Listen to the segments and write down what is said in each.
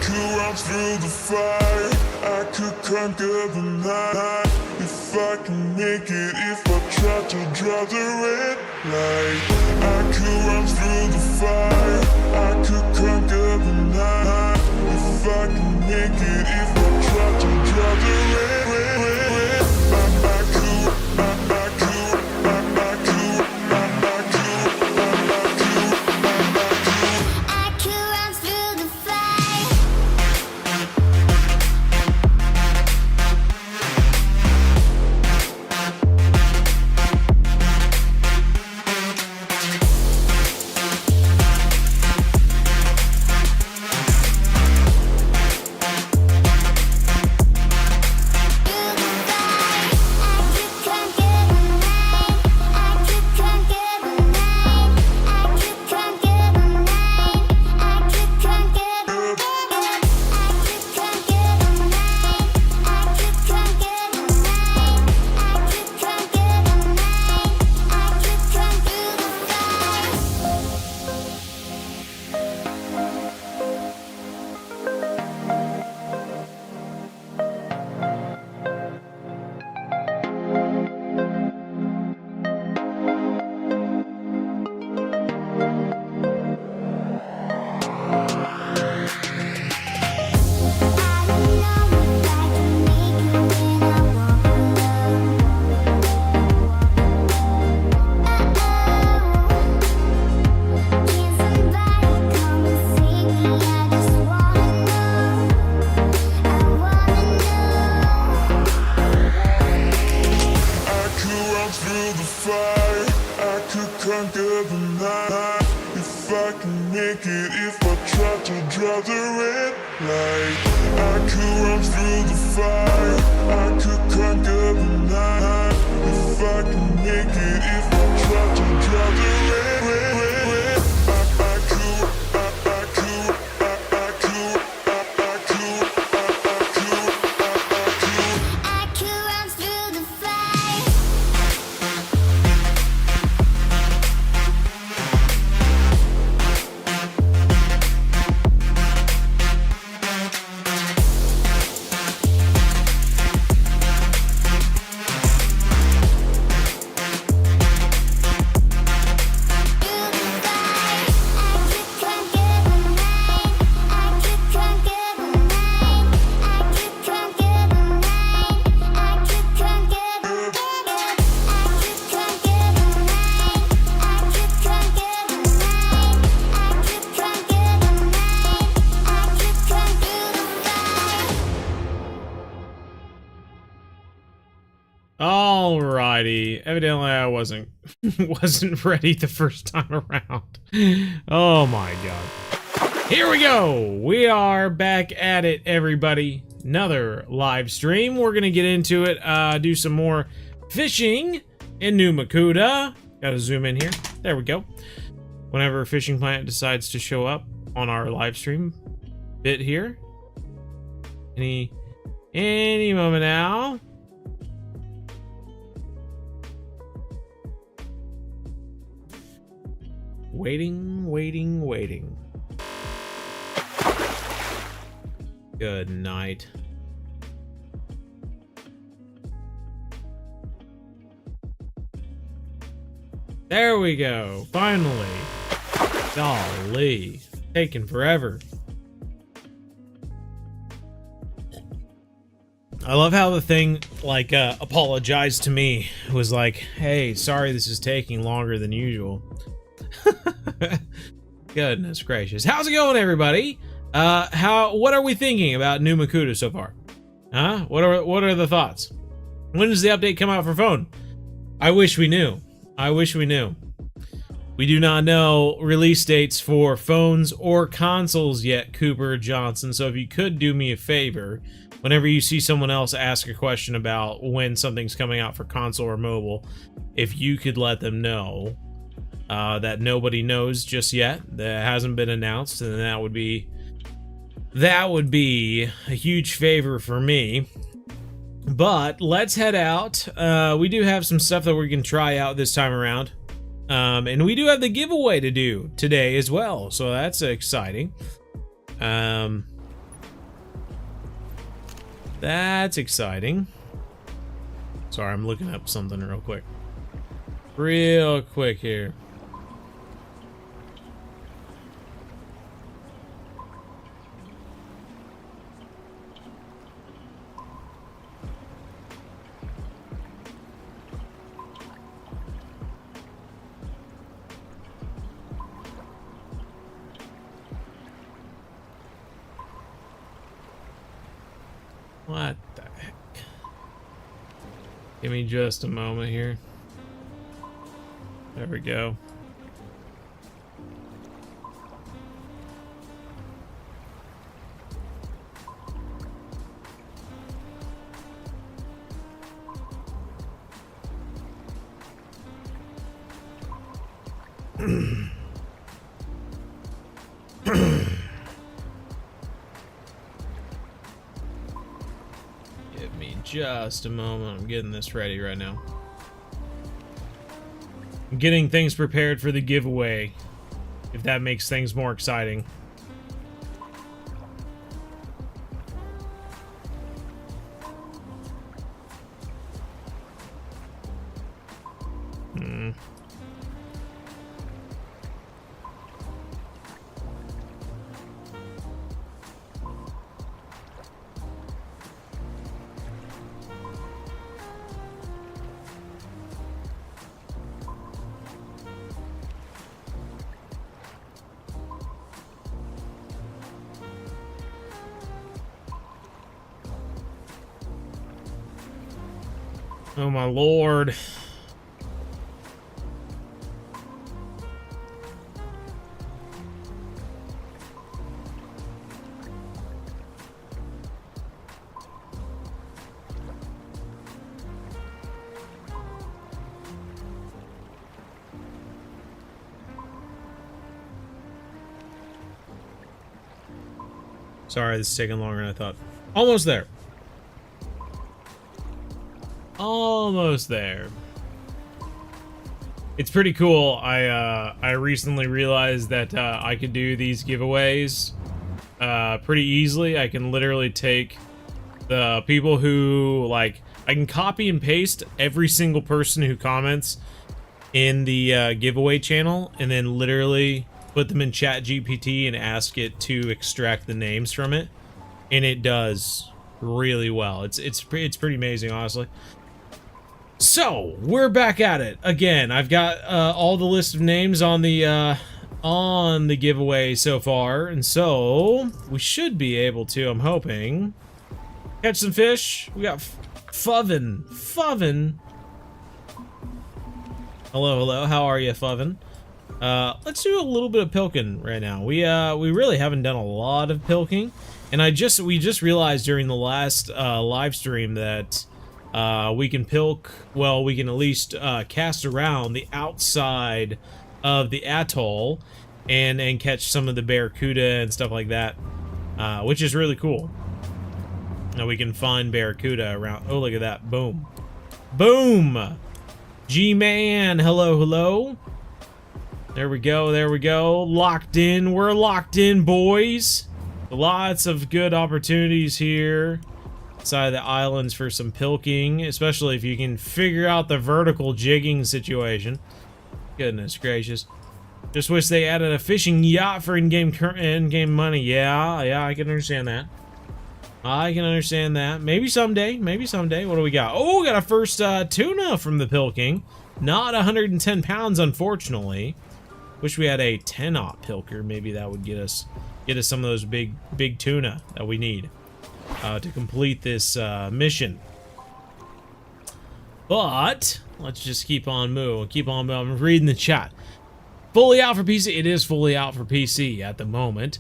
could run through the fire, I could conquer the night. If I can make it, if I try to draw the red light. I could run through the fire, I could conquer the night. If I can make it, if I try to draw the red Alrighty, evidently I wasn't ready the first time around. Oh my god. Here we go. We are back at it, everybody. Another live stream. We're gonna get into it, do some more fishing in Nooma Kuda. Gotta zoom in here. There we go. Whenever a fishing plant decides to show up on our live stream bit here. Any moment now. Waiting, waiting, waiting. Good night. There we go. Finally. Golly. Taking forever. I love how the thing, like, apologized to me. It was like, hey, sorry this is taking longer than usual. Goodness gracious. How's it going, everybody? What are we thinking about Nooma Kuda so far? Huh? What are the thoughts? When does the update come out for phone? I wish we knew. I wish we knew. We do not know release dates for phones or consoles yet, Cooper Johnson. So if you could do me a favor, whenever you see someone else ask a question about when something's coming out for console or mobile, if you could let them know that nobody knows just yet, that hasn't been announced, and that would be a huge favor for me. But let's head out. We do have some stuff that we can try out this time around. And we do have the giveaway to do today as well, so that's exciting. That's exciting. Sorry, I'm looking up something real quick. Real quick here. What the heck? Give me just a moment here. There we go. Give me just a moment. I'm getting this ready right now. I'm getting things prepared for the giveaway, if that makes things more exciting. Oh my lord. Sorry, this is taking longer than I thought. Almost there. Almost there. It's pretty cool. I recently realized that I could do these giveaways pretty easily. I can literally take the people who, like, I can copy and paste every single person who comments in the giveaway channel, and then literally put them in Chat GPT and ask it to extract the names from it, and it does really well. It's pretty amazing, honestly. So we're back at it again. I've got all the list of names on the giveaway so far, and so we should be able to, I'm hoping, catch some fish. We got Fuvin. Hello, how are you, Fuvin? Let's do a little bit of pilking right now. We really haven't done a lot of pilking, and we just realized during the last live stream that we can pilk, well, we can at least cast around the outside of the atoll and catch some of the barracuda and stuff like that, which is really cool. Now we can find barracuda around. Oh, look at that. Boom. Boom! G-Man, hello. There we go. Locked in. We're locked in, boys. Lots of good opportunities here side of the islands for some pilking, especially if you can figure out the vertical jigging situation. Goodness gracious. Just wish they added a fishing yacht for in-game money. Yeah, I can understand that. Maybe someday. What do we got? Oh, we got a first tuna from the Pilking. Not 110 pounds, unfortunately. Wish we had a 10-aught pilker. Maybe that would get us some of those big tuna that we need to complete this mission. But let's just keep on moving. I'm reading the chat. Fully out for PC. It is fully out for PC at the moment.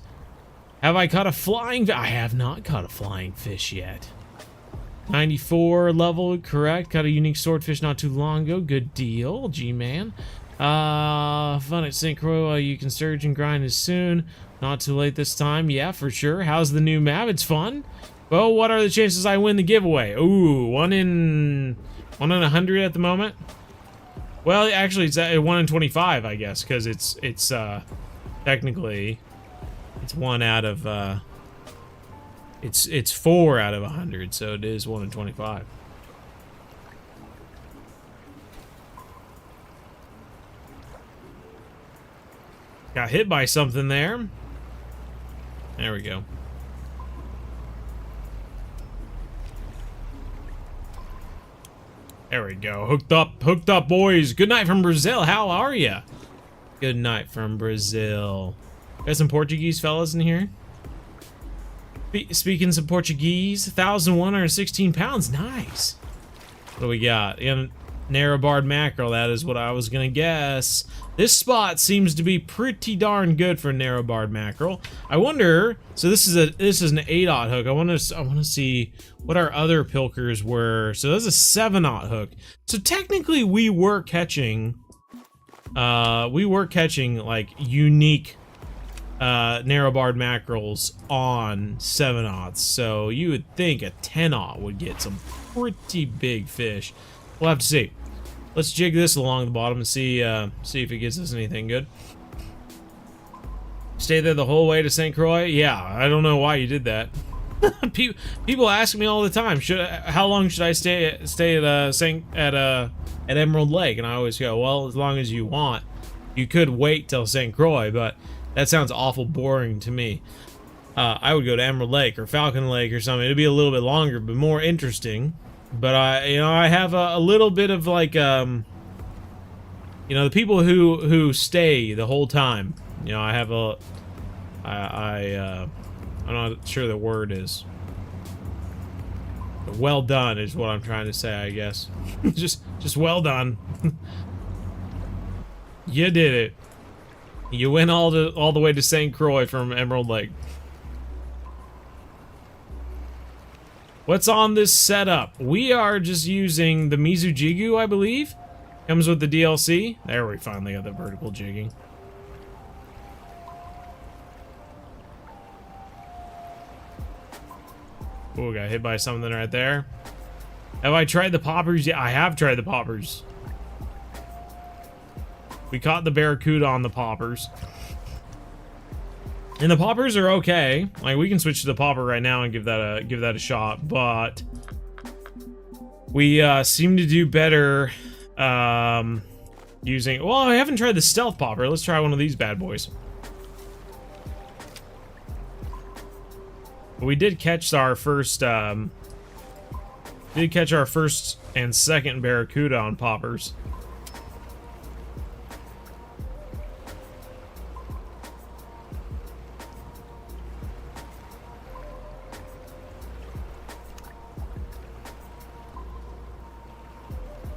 Have I caught a flying fish? I have not caught a flying fish yet. 94 level, correct. Caught a unique swordfish not too long ago. Good deal, G-Man. Fun at Synchro. You can surge and grind as soon. Not too late this time. Yeah, for sure. How's the new map? It's fun. Well, what are the chances I win the giveaway? Ooh, 1 in 100 at the moment. Well, actually, it's 1 in 25, I guess, because it's technically it's 1 out of It's 4 out of 100, so it is 1 in 25. Got hit by something there. There we go. There we go. Hooked up, boys. Good night from Brazil. How are ya? Good night from Brazil. Got some Portuguese fellas in here. Speaking some Portuguese, 1,116 pounds. Nice. What do we got? Narrow-barred mackerel. That is what I was gonna guess. This spot seems to be pretty darn good for narrow-barred mackerel. I wonder. So this is an 8/0 hook. I want to see what our other pilkers were. So that's a 7/0 hook. So technically, we were catching like unique narrow-barred mackerels on 7/0. So you would think a 10/0 would get some pretty big fish. We'll have to see. Let's jig this along the bottom and see if it gives us anything good. Stay there the whole way to St. Croix? Yeah, I don't know why you did that. People ask me all the time, how long should I stay at Emerald Lake? And I always go, well, as long as you want. You could wait till St. Croix, but that sounds awful boring to me. I would go to Emerald Lake or Falcon Lake or something. It'd be a little bit longer, but more interesting. But I have a little bit of like, the people who stay the whole time. I have I'm not sure the word is. Well done is what I'm trying to say, I guess. just well done. You did it. You went all the way to St. Croix from Emerald Lake. What's on this setup? We are just using the Mizujigu, I believe. Comes with the DLC. There, we finally got the vertical jigging. Oh, got hit by something right there. Have I tried the poppers? Yeah, I have tried the poppers. We caught the barracuda on the poppers. And the poppers are okay. Like, we can switch to the popper right now and give that a shot, but we seem to do better using. Well, I haven't tried the stealth popper. Let's try one of these bad boys. We did catch our first and second barracuda on poppers.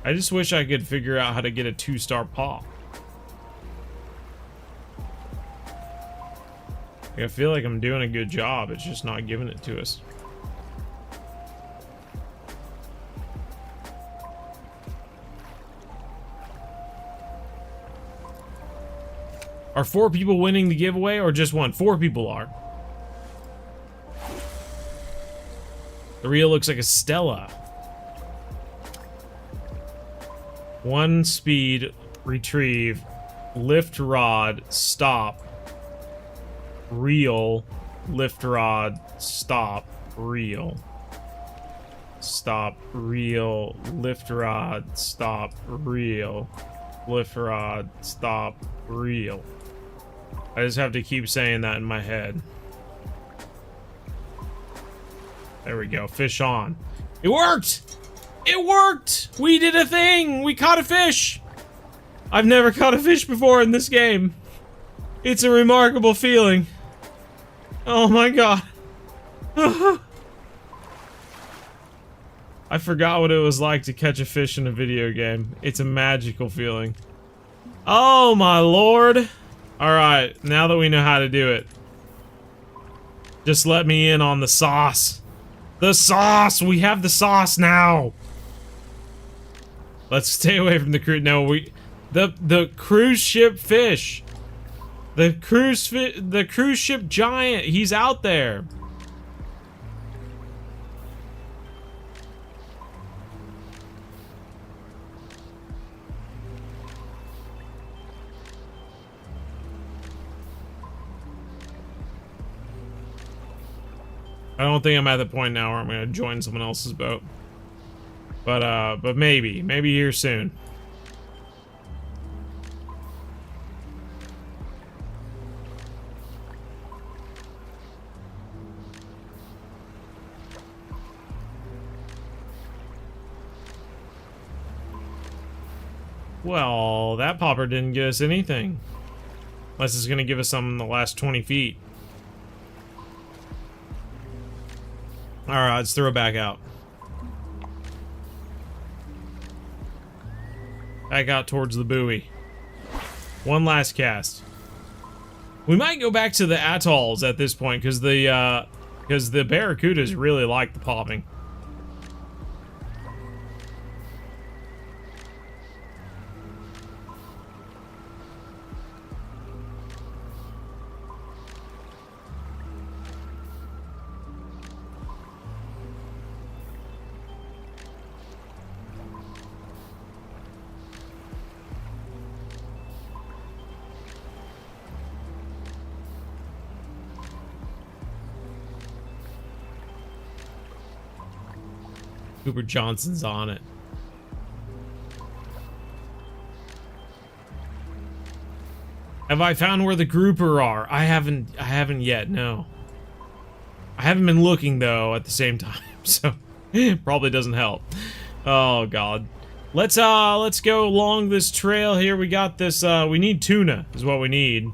I just wish I could figure out how to get a 2-star pop. I feel like I'm doing a good job, it's just not giving it to us. Are 4 people winning the giveaway or just 1? 4 people are. The reel looks like a Stella. 1 speed, retrieve, lift rod, stop, reel, lift rod, stop, reel. Stop, reel, lift rod, stop, reel. Lift rod, stop, reel. I just have to keep saying that in my head. There we go, fish on. It worked! It worked! We did a thing! We caught a fish! I've never caught a fish before in this game. It's a remarkable feeling. Oh my god. I forgot what it was like to catch a fish in a video game. It's a magical feeling. Oh my lord. Alright, now that we know how to do it. Just let me in on the sauce. The sauce! We have the sauce now! Let's stay away from the cruise. No, the cruise ship fish. The cruise ship giant. He's out there. I don't think I'm at the point now where I'm gonna join someone else's boat. But maybe here soon. Well, that popper didn't get us anything. Unless it's gonna give us some in the last 20 feet. Alright, let's throw it back out. Back out towards the buoy. One last cast. We might go back to the atolls at this point, because the barracudas really like the popping. Cooper Johnson's on it. Have I found where the grouper are? I haven't yet, no. I haven't been looking though at the same time, so probably doesn't help. Oh god. Let's go along this trail here. We got this we need tuna is what we need.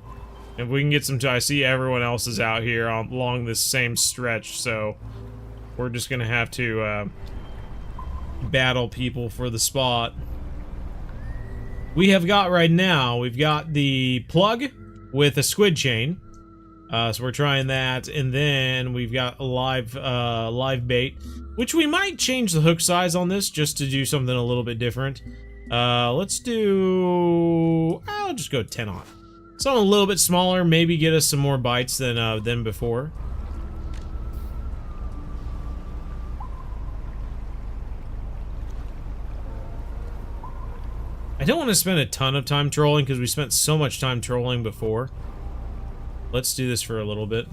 If we can get some I see everyone else is out here along this same stretch, so we're just gonna have to battle people for the spot. We have got right now, we've got the plug with a squid chain. So we're trying that, and then we've got a live bait, which we might change the hook size on this just to do something a little bit different. Let's do, I'll just go 10 on. Something a little bit smaller, maybe get us some more bites than before. I don't want to spend a ton of time trolling because we spent so much time trolling before. Let's do this for a little bit.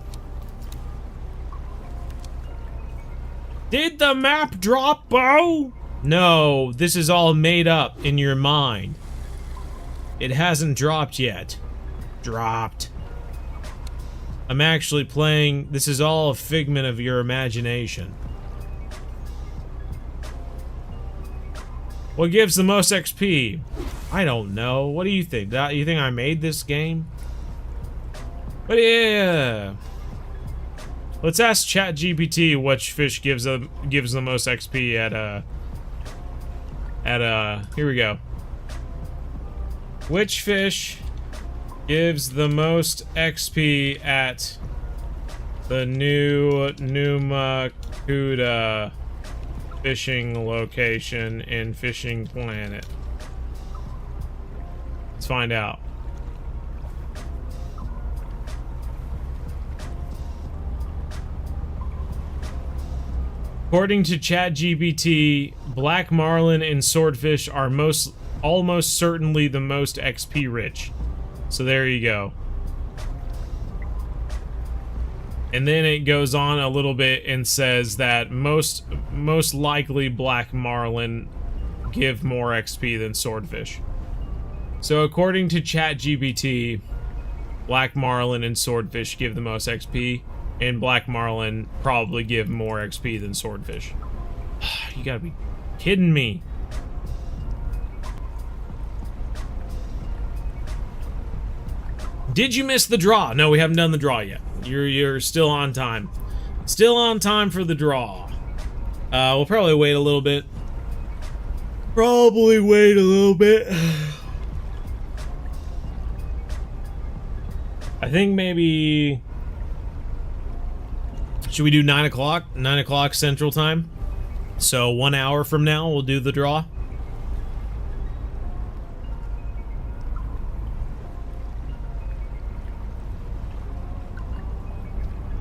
Did the map drop, Bo? No, this is all made up in your mind. It hasn't dropped yet. Dropped. I'm actually playing, this is all a figment of your imagination. What gives the most XP? I don't know. What do you think? You think I made this game? But yeah. Let's ask ChatGPT which fish gives the most XP at here we go. Which fish gives the most XP at the new Nooma Kuda fishing location in Fishing Planet? Let's find out. According to ChatGPT, black marlin and swordfish are almost certainly the most XP rich. So there you go. And then it goes on a little bit and says that most likely black marlin give more XP than swordfish. So according to ChatGPT, black marlin and swordfish give the most XP, and black marlin probably give more XP than swordfish. You gotta be kidding me. Did you miss the draw? No, we haven't done the draw yet. You're still on time. Still on time for the draw. We'll probably wait a little bit. Probably wait a little bit. I think maybe... Should we do 9 o'clock? 9 o'clock Central Time? So 1 hour from now, we'll do the draw.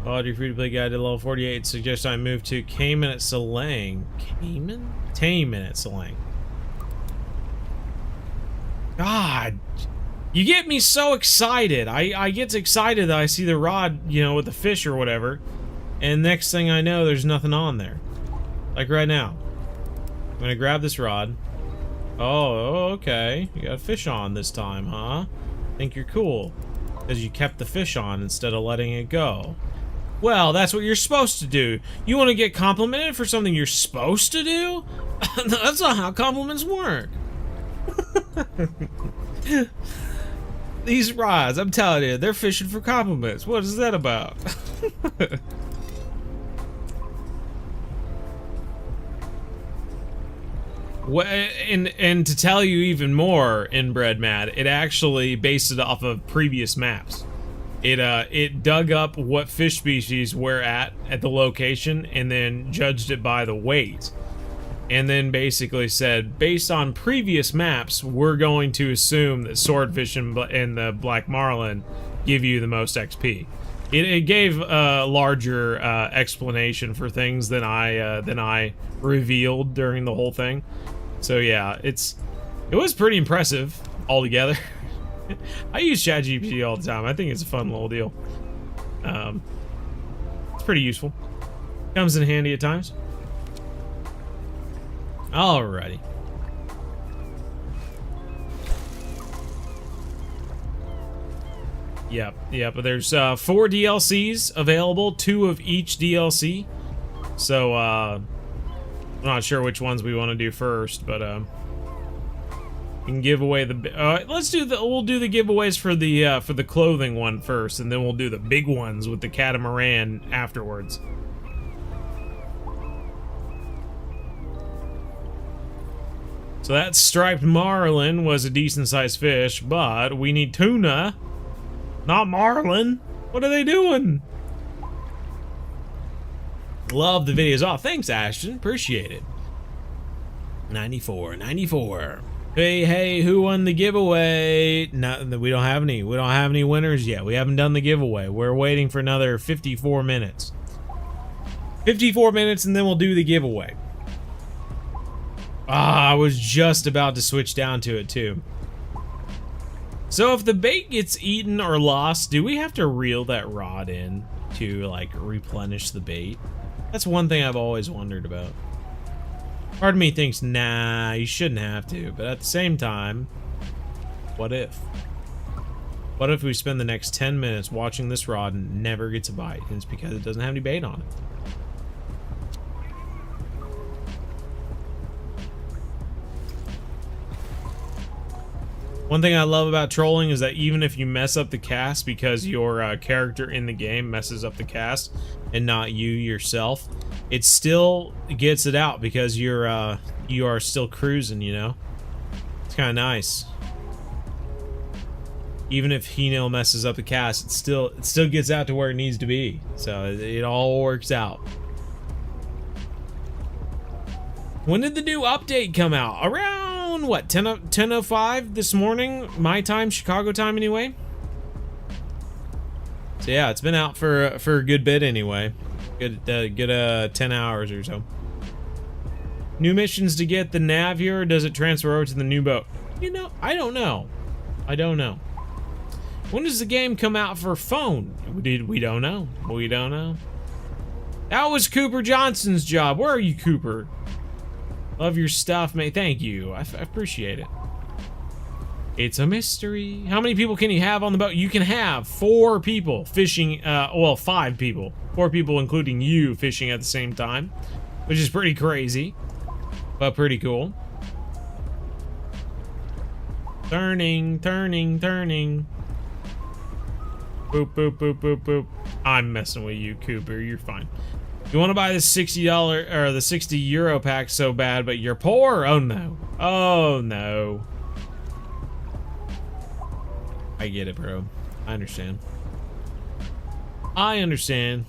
Followed your free-to-play guide to level 48. Suggest I move to Cayman at Salang. Cayman? Tayman at Salang. God. You get me so excited. I get excited that I see the rod, you know, with the fish or whatever. and next thing I know, there's nothing on there. Like right now. I'm gonna grab this rod. Oh, okay. You got a fish on this time, huh? Think you're cool. Because you kept the fish on instead of letting it go. Well, that's what you're supposed to do. You want to get complimented for something you're supposed to do? That's not how compliments work. These rods, I'm telling you, they're fishing for compliments. What is that about? And to tell you even more, Inbred Mad, it actually based it off of previous maps. It dug up what fish species we're at the location and then judged it by the weight. And then basically said, based on previous maps, we're going to assume that Swordfish and the Black Marlin give you the most XP. It gave a larger explanation for things than I revealed during the whole thing. So yeah, it was pretty impressive altogether. I use ChatGPT all the time. I think it's a fun little deal. It's pretty useful. Comes in handy at times. Alrighty. Yep, but there's 4 DLCs available, 2 of each DLC. So, I'm not sure which ones we want to do first, but, we can give away the, we'll do the giveaways for the clothing one first, and then we'll do the big ones with the catamaran afterwards. So that striped marlin was a decent sized fish, but we need tuna, not marlin. What are they doing? Love the videos. Oh, thanks, Ashton. Appreciate it. 94. Hey, who won the giveaway? No, we don't have any. We don't have any winners yet. We haven't done the giveaway. We're waiting for another 54 minutes. 54 minutes, and then we'll do the giveaway. Ah, I was just about to switch down to it, too. So if the bait gets eaten or lost, do we have to reel that rod in to, like, replenish the bait? That's one thing I've always wondered about. Part of me thinks, nah, you shouldn't have to. But at the same time, what if? What if we spend the next 10 minutes watching this rod and it never gets a bite? And it's because it doesn't have any bait on it. One thing I love about trolling is that even if you mess up the cast because your character in the game messes up the cast and not you yourself, it still gets it out because you are still cruising, you know? It's kind of nice. Even if Hino messes up the cast, it still gets out to where it needs to be. So it all works out. When did the new update come out? Around, what, 10:05 this morning? My time, Chicago time anyway? So yeah, it's been out for a good bit anyway. Good 10 hours or so. New missions to get the nav here, or does it transfer over to the new boat? You know, I don't know. I don't know. When does the game come out for phone? We don't know. We don't know. That was Cooper Johnson's job. Where are you, Cooper? Love your stuff, mate. Thank you. I appreciate it. It's a mystery. How many people can you have on the boat? You can have 4 people fishing, well, 5 people. 4 people, including you, fishing at the same time, which is pretty crazy, but pretty cool. Turning. Boop, boop, boop, boop, boop. I'm messing with you, Cooper. You're fine. You want to buy the $60 or the €60 pack so bad, but you're poor? Oh no. Oh no. I get it, bro. I understand. I understand.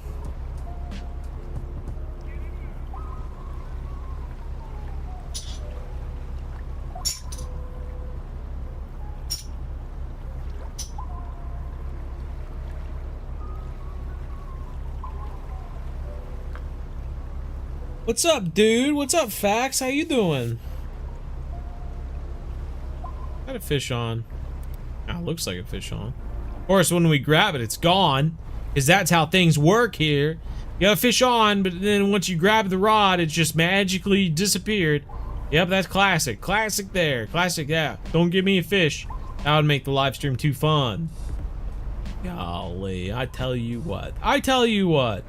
What's up, dude? What's up, Fax? How you doing? Got a fish on. Oh, looks like a fish on. Of course, when we grab it, it's gone. Because that's how things work here. You gotta fish on, but then once you grab the rod, it just magically disappeared. Yep, that's classic. Classic there. Classic, yeah. Don't give me a fish. That would make the live stream too fun. Golly, I tell you what. I tell you what.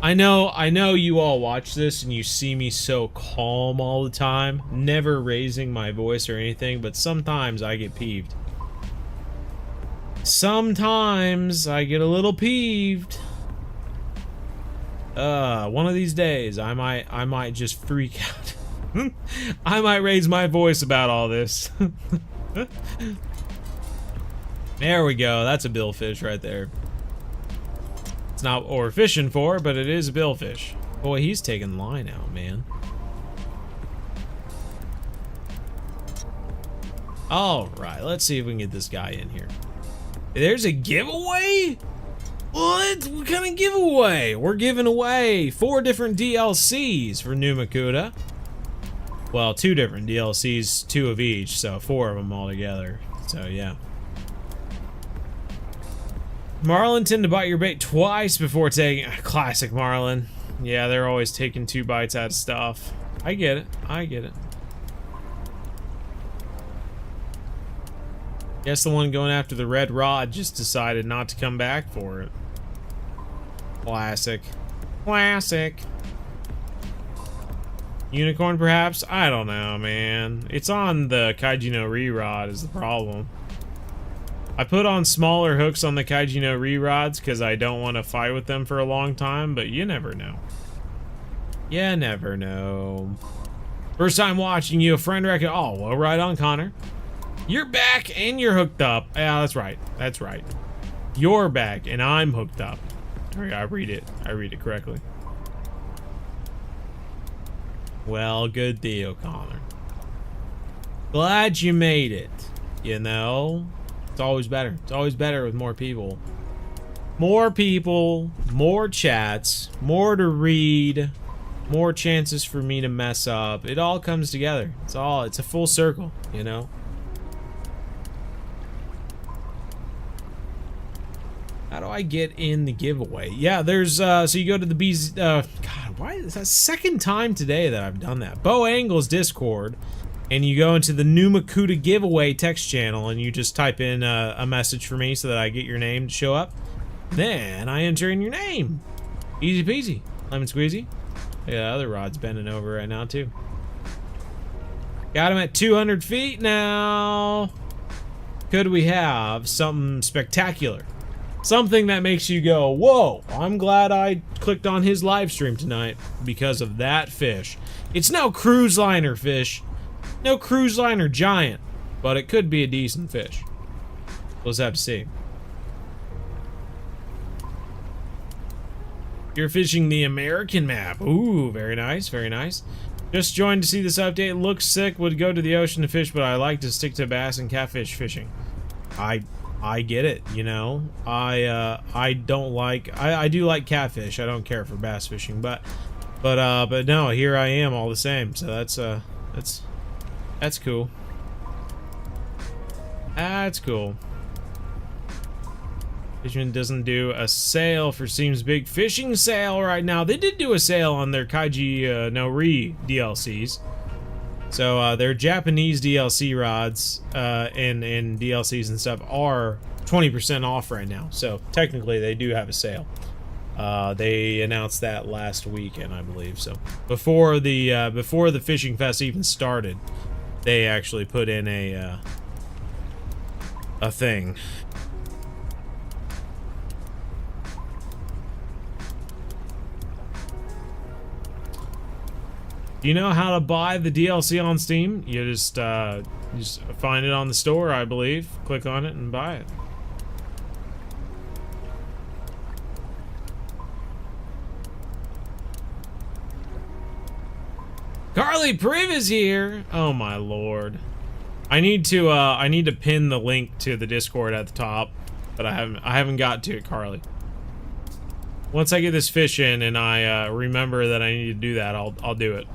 I know you all watch this and you see me so calm all the time, never raising my voice or anything, but sometimes I get peeved. Sometimes I get a little peeved. One of these days I might just freak out. I might raise my voice about all this. There we go. That's a billfish right there. It's not what we're fishing for, but it is a billfish. Boy, he's taking line out, man. Alright, let's see if we can get this guy in here. There's a giveaway? What kind of giveaway? We're giving away 4 different DLCs for Nooma Kuda. Well, 2 different DLCs, 2 of each, so 4 of them all together. So, yeah. Marlin tend to bite your bait twice before taking... Classic Marlin. Yeah, they're always taking 2 bites out of stuff. I get it. I get it. Guess the one going after the red rod just decided not to come back for it. Classic. Classic. Unicorn, perhaps? I don't know, man. It's on the Kaiji no Re-Rod is the problem. I put on smaller hooks on the Kaiji no Re-Rods because I don't want to fight with them for a long time, but you never know. You never know. First time watching you, a friend reckon. Oh, well, right on, Connor. You're back and you're hooked up. Yeah, that's right. That's right. You're back and I'm hooked up. I read it. I read it correctly. Well, good deal, Connor. Glad you made it. You know? It's always better. It's always better with more people. More people, more chats, more to read, more chances for me to mess up. It all comes together. It's a full circle, you know? How do I get in the giveaway? Yeah, there's, so you go to the B's, God, why is that second time today that I've done that? Bo Angles Discord, and you go into the Nooma Kuda giveaway text channel, and you just type in a message for me so that I get your name to show up. Then I enter in your name. Easy peasy. Lemon squeezy. Yeah, the other rod's bending over right now, too. Got him at 200 feet now. Could we have something spectacular? Something that makes you go, whoa, I'm glad I clicked on his live stream tonight because of that fish. It's no cruise liner fish, no cruise liner giant, but it could be a decent fish. We'll just have to see. You're fishing the American map. Ooh, very nice, very nice. Just joined to see this update. Looks sick. Would go to the ocean to fish, but I like to stick to bass and catfish fishing. I get it, you know. I don't like. I do like catfish. I don't care for bass fishing, but no, here I am all the same. So that's cool. That's cool. Fishman doesn't do a sale for Seems Big Fishing sale right now. They did do a sale on their Kaiji no Re DLCs. So their Japanese DLC rods and DLCs and stuff are 20% off right now. So technically they do have a sale. They announced that last weekend, I believe. So before the fishing fest even started, they actually put in a thing. Do you know how to buy the DLC on Steam? You just find it on the store, I believe. Click on it and buy it. Carly Priv is here. Oh my lord. I need to pin the link to the Discord at the top, but I haven't got to it, Carly. Once I get this fish in and I remember that I need to do that, I'll do it.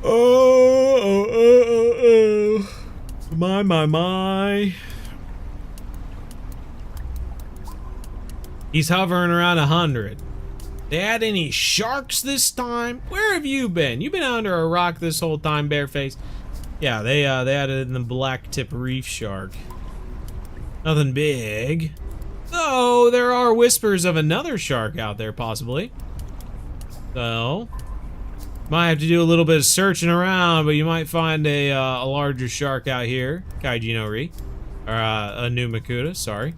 Oh. My. He's hovering around 100. They had any sharks this time? Where have you been? You've been under a rock this whole time, Bareface. Yeah, they added in the blacktip reef shark. Nothing big. Though there are whispers of another shark out there, possibly. So might have to do a little bit of searching around, but you might find a larger shark out here. Kaiji no Ri. Or a Nooma Kuda, sorry.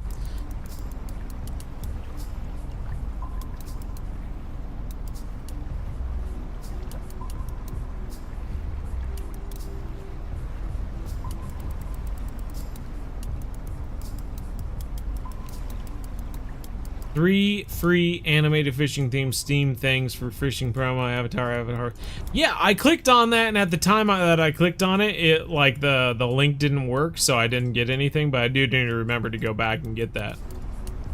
Three free animated fishing themed Steam things for fishing promo avatar. Yeah, I clicked on that, and at the time that I clicked on it, the link didn't work, so I didn't get anything. But I do need to remember to go back and get that,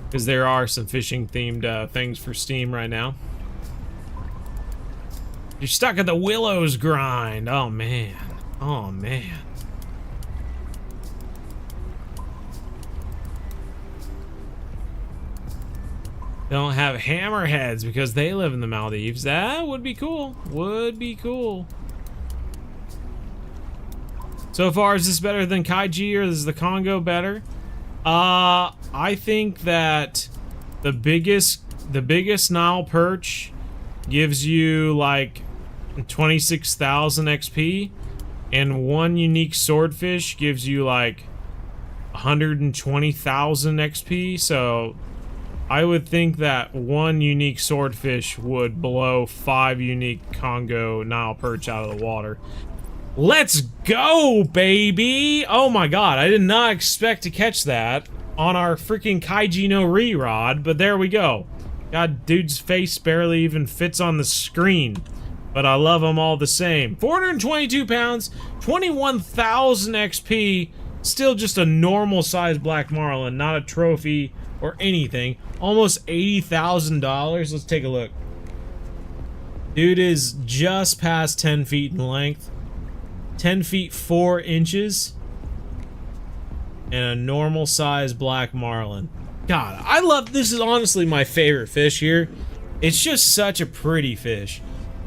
because there are some fishing themed things for Steam right now. You're stuck at the Willows grind. Oh man. Oh man. Don't have hammerheads because they live in the Maldives. That would be cool. Would be cool. So far, is this better than Kaiji, or is the Congo better? I think that the biggest Nile perch gives you like 26,000 XP, and one unique swordfish gives you like 120,000 XP. So I would think that one unique swordfish would blow 5 unique Congo Nile perch out of the water. Let's go, baby! Oh my god, I did not expect to catch that on our freaking Kaiji no Ri rod, but there we go. God, dude's face barely even fits on the screen, but I love him all the same. 422 pounds, 21,000 XP, still just a normal sized black marlin, not a trophy or anything. Almost $80,000. Let's take a look. Dude is just past 10 feet in length, 10 feet 4 inches, and a normal sized black marlin. God, I love this. Is honestly my favorite fish here. It's just such a pretty fish.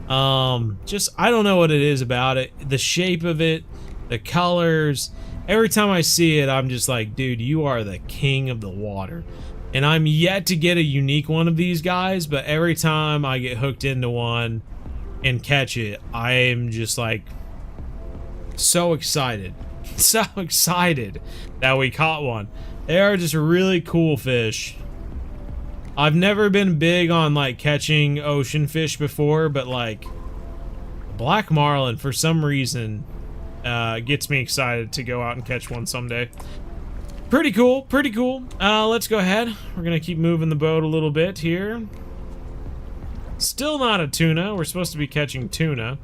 Just I don't know what it is about it. The shape of it, the colors. Every time I see it, I'm just like, dude, you are the king of the water. And I'm yet to get a unique one of these guys, but every time I get hooked into one and catch it, I am just like so excited. So excited that we caught one. They are just really cool fish. I've never been big on like catching ocean fish before, but like black marlin for some reason gets me excited to go out and catch one someday. Pretty cool, pretty cool. Let's go ahead. We're gonna keep moving the boat a little bit here. Still not a tuna. We're supposed to be catching tuna.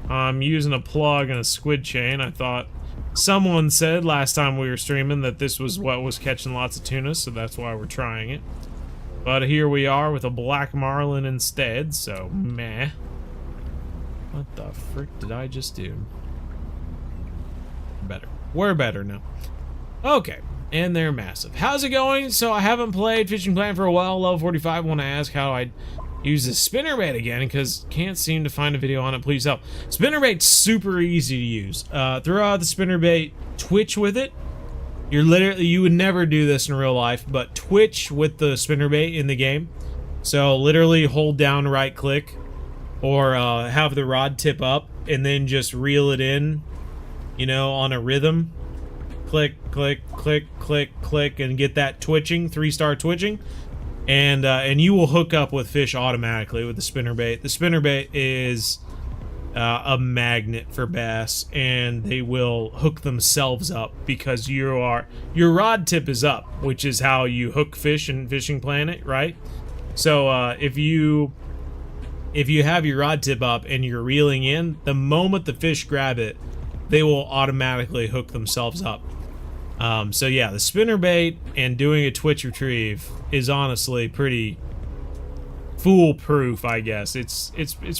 I'm using a plug and a squid chain. I thought someone said last time we were streaming that this was what was catching lots of tuna, so that's why we're trying it. But here we are with a black marlin instead, so meh. What the frick did I just do? Better. We're better now. Okay, and they're massive. How's it going? So I haven't played Fishing Planet for a while, level 45. Want to ask how I use the spinnerbait again, because can't seem to find a video on it. Please help. Spinnerbait's super easy to use. Throw out the spinnerbait, twitch with it. You would never do this in real life, but twitch with the spinnerbait in the game. So literally hold down right click, or have the rod tip up, and then just reel it in, you know, on a rhythm. Click, click, click, click, click, and get that twitching, 3-star twitching, and you will hook up with fish automatically with the spinnerbait. The spinnerbait is a magnet for bass, and they will hook themselves up because your rod tip is up, which is how you hook fish in Fishing Planet, right? So if you have your rod tip up and you're reeling in, the moment the fish grab it, they will automatically hook themselves up. So yeah, the spinnerbait and doing a twitch retrieve is honestly pretty foolproof, I guess. It's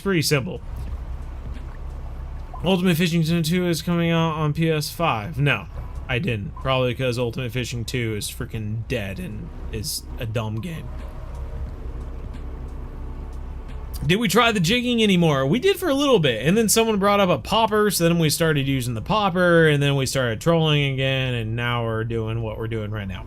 pretty simple. Ultimate Fishing Sim 2 is coming out on PS5. No, I didn't. Probably because Ultimate Fishing 2 is freaking dead and is a dumb game. Did we try the jigging anymore? We did for a little bit, and then someone brought up a popper, so then we started using the popper, and then we started trolling again, and now we're doing what we're doing right now.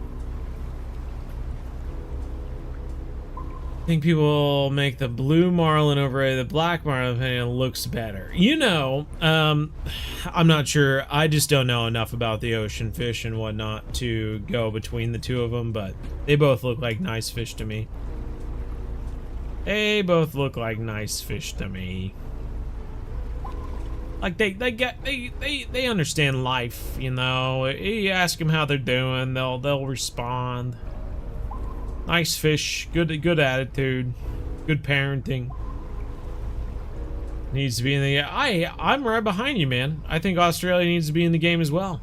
I think people make the blue marlin over the black marlin and it looks better. You know, I'm not sure. I just don't know enough about the ocean fish and whatnot to go between the two of them, but they both look like nice fish to me. They both look like nice fish to me. Like they understand life, you know. You ask them how they're doing, they'll respond. Nice fish, good attitude, good parenting. Needs to be in the. I'm right behind you, man. I think Australia needs to be in the game as well.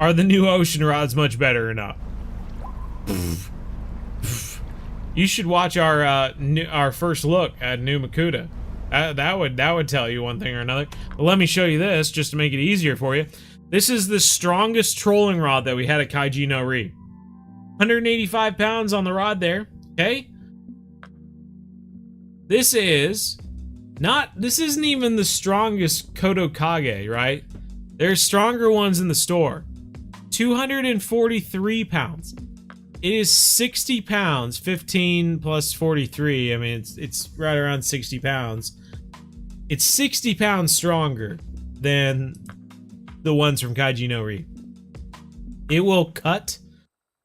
Are the new ocean rods much better or not? You should watch our first look at Nooma Kuda. That would tell you one thing or another. But let me show you this just to make it easier for you. This is the strongest trolling rod that we had at Kaiji no Ri. 185 pounds on the rod there. Okay. This isn't even the strongest Kodo Kage, right? There's stronger ones in the store. 243 pounds. It is 60 pounds, 15 plus 43. I mean, it's right around 60 pounds. It's 60 pounds stronger than the ones from Kaiji no Ri. It will cut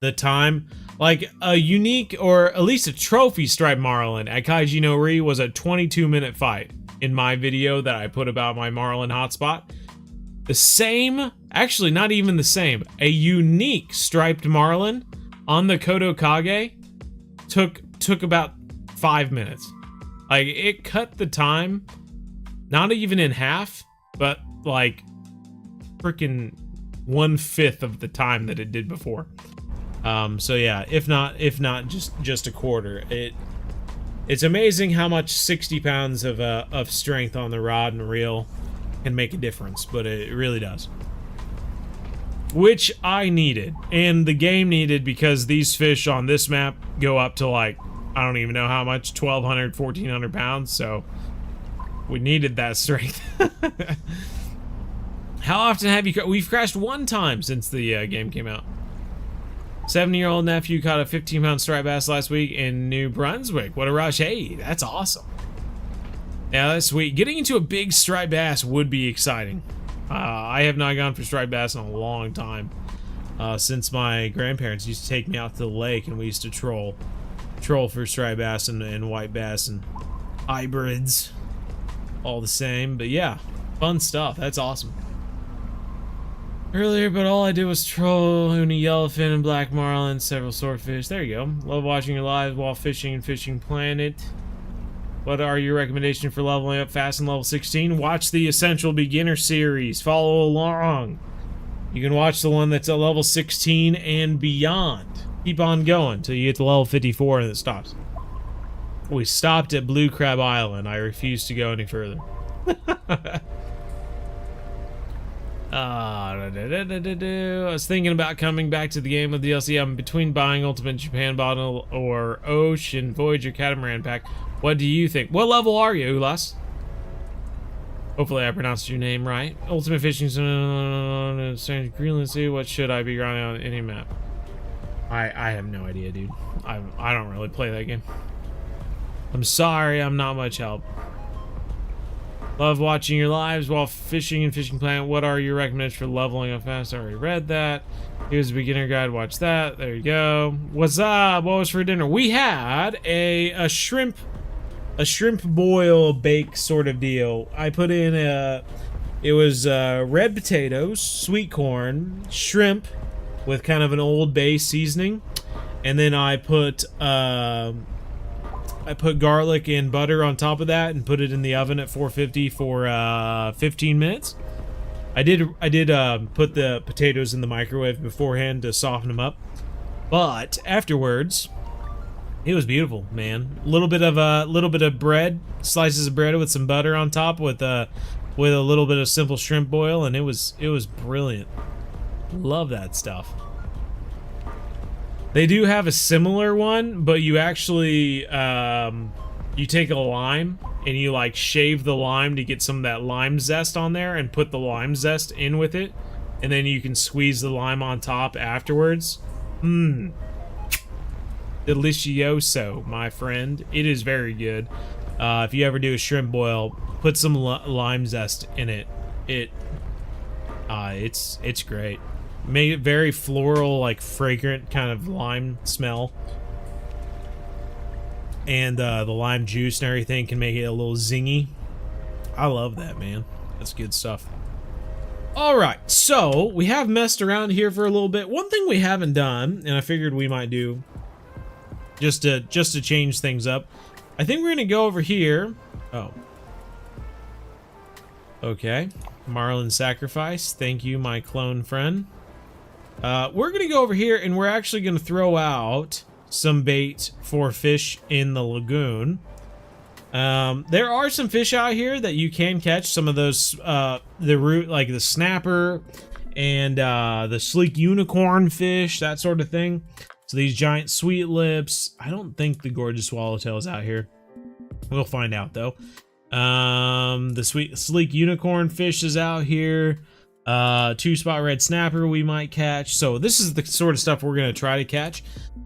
the time. Like a unique, or at least a trophy striped marlin at Kaiji no Ri was a 22-minute fight in my video that I put about my marlin hotspot. The same, actually not even the same, a unique striped marlin on the Kodo Kage took about 5 minutes. Like, it cut the time, not even in half, but like freaking 1/5 of the time that it did before. So yeah, if not just a quarter. It's amazing how much 60 pounds of strength on the rod and reel can make a difference, but it really does. Which I needed, and the game needed, because these fish on this map go up to like, I don't even know how much, 1,200, 1,400 pounds, so we needed that strength. How often have you, we've crashed one time since the game came out. 70-year-old nephew caught a 15-pound striped bass last week in New Brunswick. What a rush. Hey, that's awesome. Yeah, that's sweet. Getting into a big striped bass would be exciting. I have not gone for striped bass in a long time. Since my grandparents used to take me out to the lake and we used to troll for striped bass and white bass and hybrids. All the same. But yeah, fun stuff. That's awesome. Earlier, but all I did was troll uni yellowfin and black marlin, several swordfish. There you go. Love watching your lives while fishing and Fishing Planet. What are your recommendations for leveling up fast in level 16? Watch the Essential Beginner series. Follow along. You can watch the one that's at level 16 and beyond. Keep on going till you get to level 54 and it stops. We stopped at Blue Crab Island. I refuse to go any further. I was thinking about coming back to the game with DLC. I'm between buying Ultimate Japan Bottle or Ocean Voyager Catamaran pack. What do you think? What level are you, Ulas? Hopefully I pronounced your name right. Ultimate Fishing Greenland Sea. What should I be grinding on any map? I have no idea, dude. I don't really play that game. I'm sorry, I'm not much help. Love watching your lives while fishing and Fishing Planet. What are your recommendations for leveling up fast? I already read that. Here's a beginner guide. Watch that. There you go. What's up? What was for dinner? We had a shrimp boil bake sort of deal. I put in it was red potatoes, sweet corn, shrimp with kind of an Old Bay seasoning, and then I put garlic and butter on top of that and put it in the oven at 450 for 15 minutes. I did put the potatoes in the microwave beforehand to soften them up, but afterwards it was beautiful, man. A little bit of bread, slices of bread with some butter on top with with a little bit of simple shrimp boil, and it was brilliant. Love that stuff. They do have a similar one, but you actually you take a lime and you like shave the lime to get some of that lime zest on there and put the lime zest in with it, and then you can squeeze the lime on top afterwards. Delicioso, my friend. It is very good. If you ever do a shrimp boil, put some lime zest in it. It's great. Made it very floral, like fragrant kind of lime smell. And the lime juice and everything can make it a little zingy. I love that, man. That's good stuff. Alright, so we have messed around here for a little bit. One thing we haven't done, and I figured we might do just to change things up, I think we're gonna go over here. Oh. Okay. Marlin sacrifice. Thank you, my clone friend. We're gonna go over here and we're actually gonna throw out some bait for fish in the lagoon. There are some fish out here that you can catch. Some of those, like the snapper and the sleek unicorn fish, that sort of thing. So these giant sweet lips. I don't think the gorgeous swallowtail is out here. We'll find out though. The sleek unicorn fish is out here. 2-spot red snapper we might catch. So this is the sort of stuff we're gonna try to catch.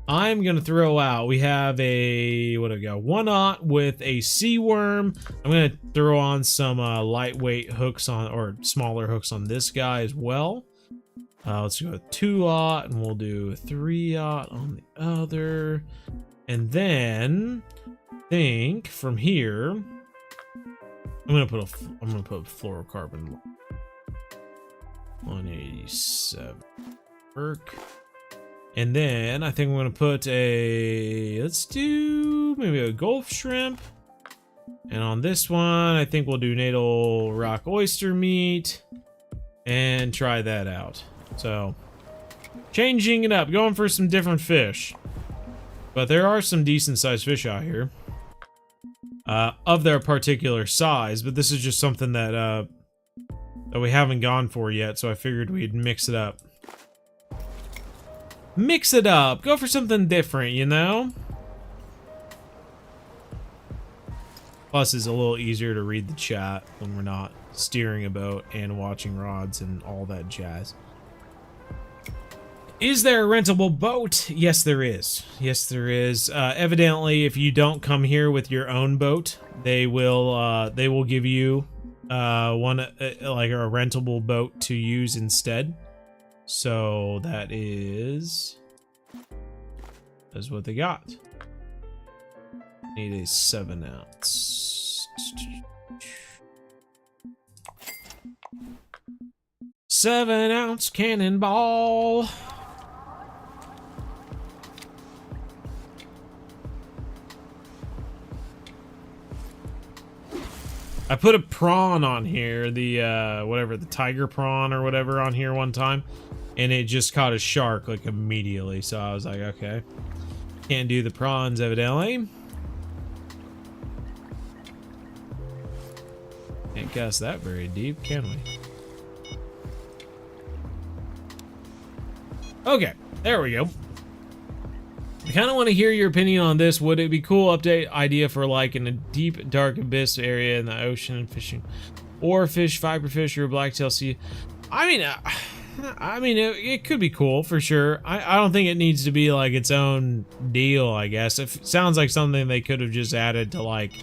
I'm gonna throw out, we have a, what do we got, 1/0 with a sea worm. I'm gonna throw on some lightweight hooks on, or smaller hooks on this guy as well. Let's go with 2/0 and we'll do 3/0 on the other. And then I think from here I'm gonna put fluorocarbon 187 work. And then I think we're gonna put a, let's do maybe a Gulf shrimp. And on this one, I think we'll do natal rock oyster meat and try that out. So changing it up, going for some different fish. But there are some decent sized fish out here of their particular size, but this is just something that that we haven't gone for yet, so I figured we'd mix it up. Mix it up, go for something different, you know? Plus, it's a little easier to read the chat when we're not steering a boat and watching rods and all that jazz. Is there a rentable boat? Yes, there is. Yes, there is. Evidently, if you don't come here with your own boat, they will give you one like a rentable boat to use instead. So that's what they got. Need a 7-ounce. 7-ounce cannonball. I put a prawn on here, the whatever, the tiger prawn or whatever on here one time, and it just caught a shark like immediately. So I was like, okay, can't do the prawns evidently. Can't cast that very deep, can we? Okay, there we go. I kind of want to hear your opinion on this. Would it be cool update idea for like in a deep dark abyss area in the ocean and fishing, or fish fiberfish or blacktail sea? I mean, it could be cool for sure. I don't think it needs to be like its own deal. I guess it sounds like something they could have just added to like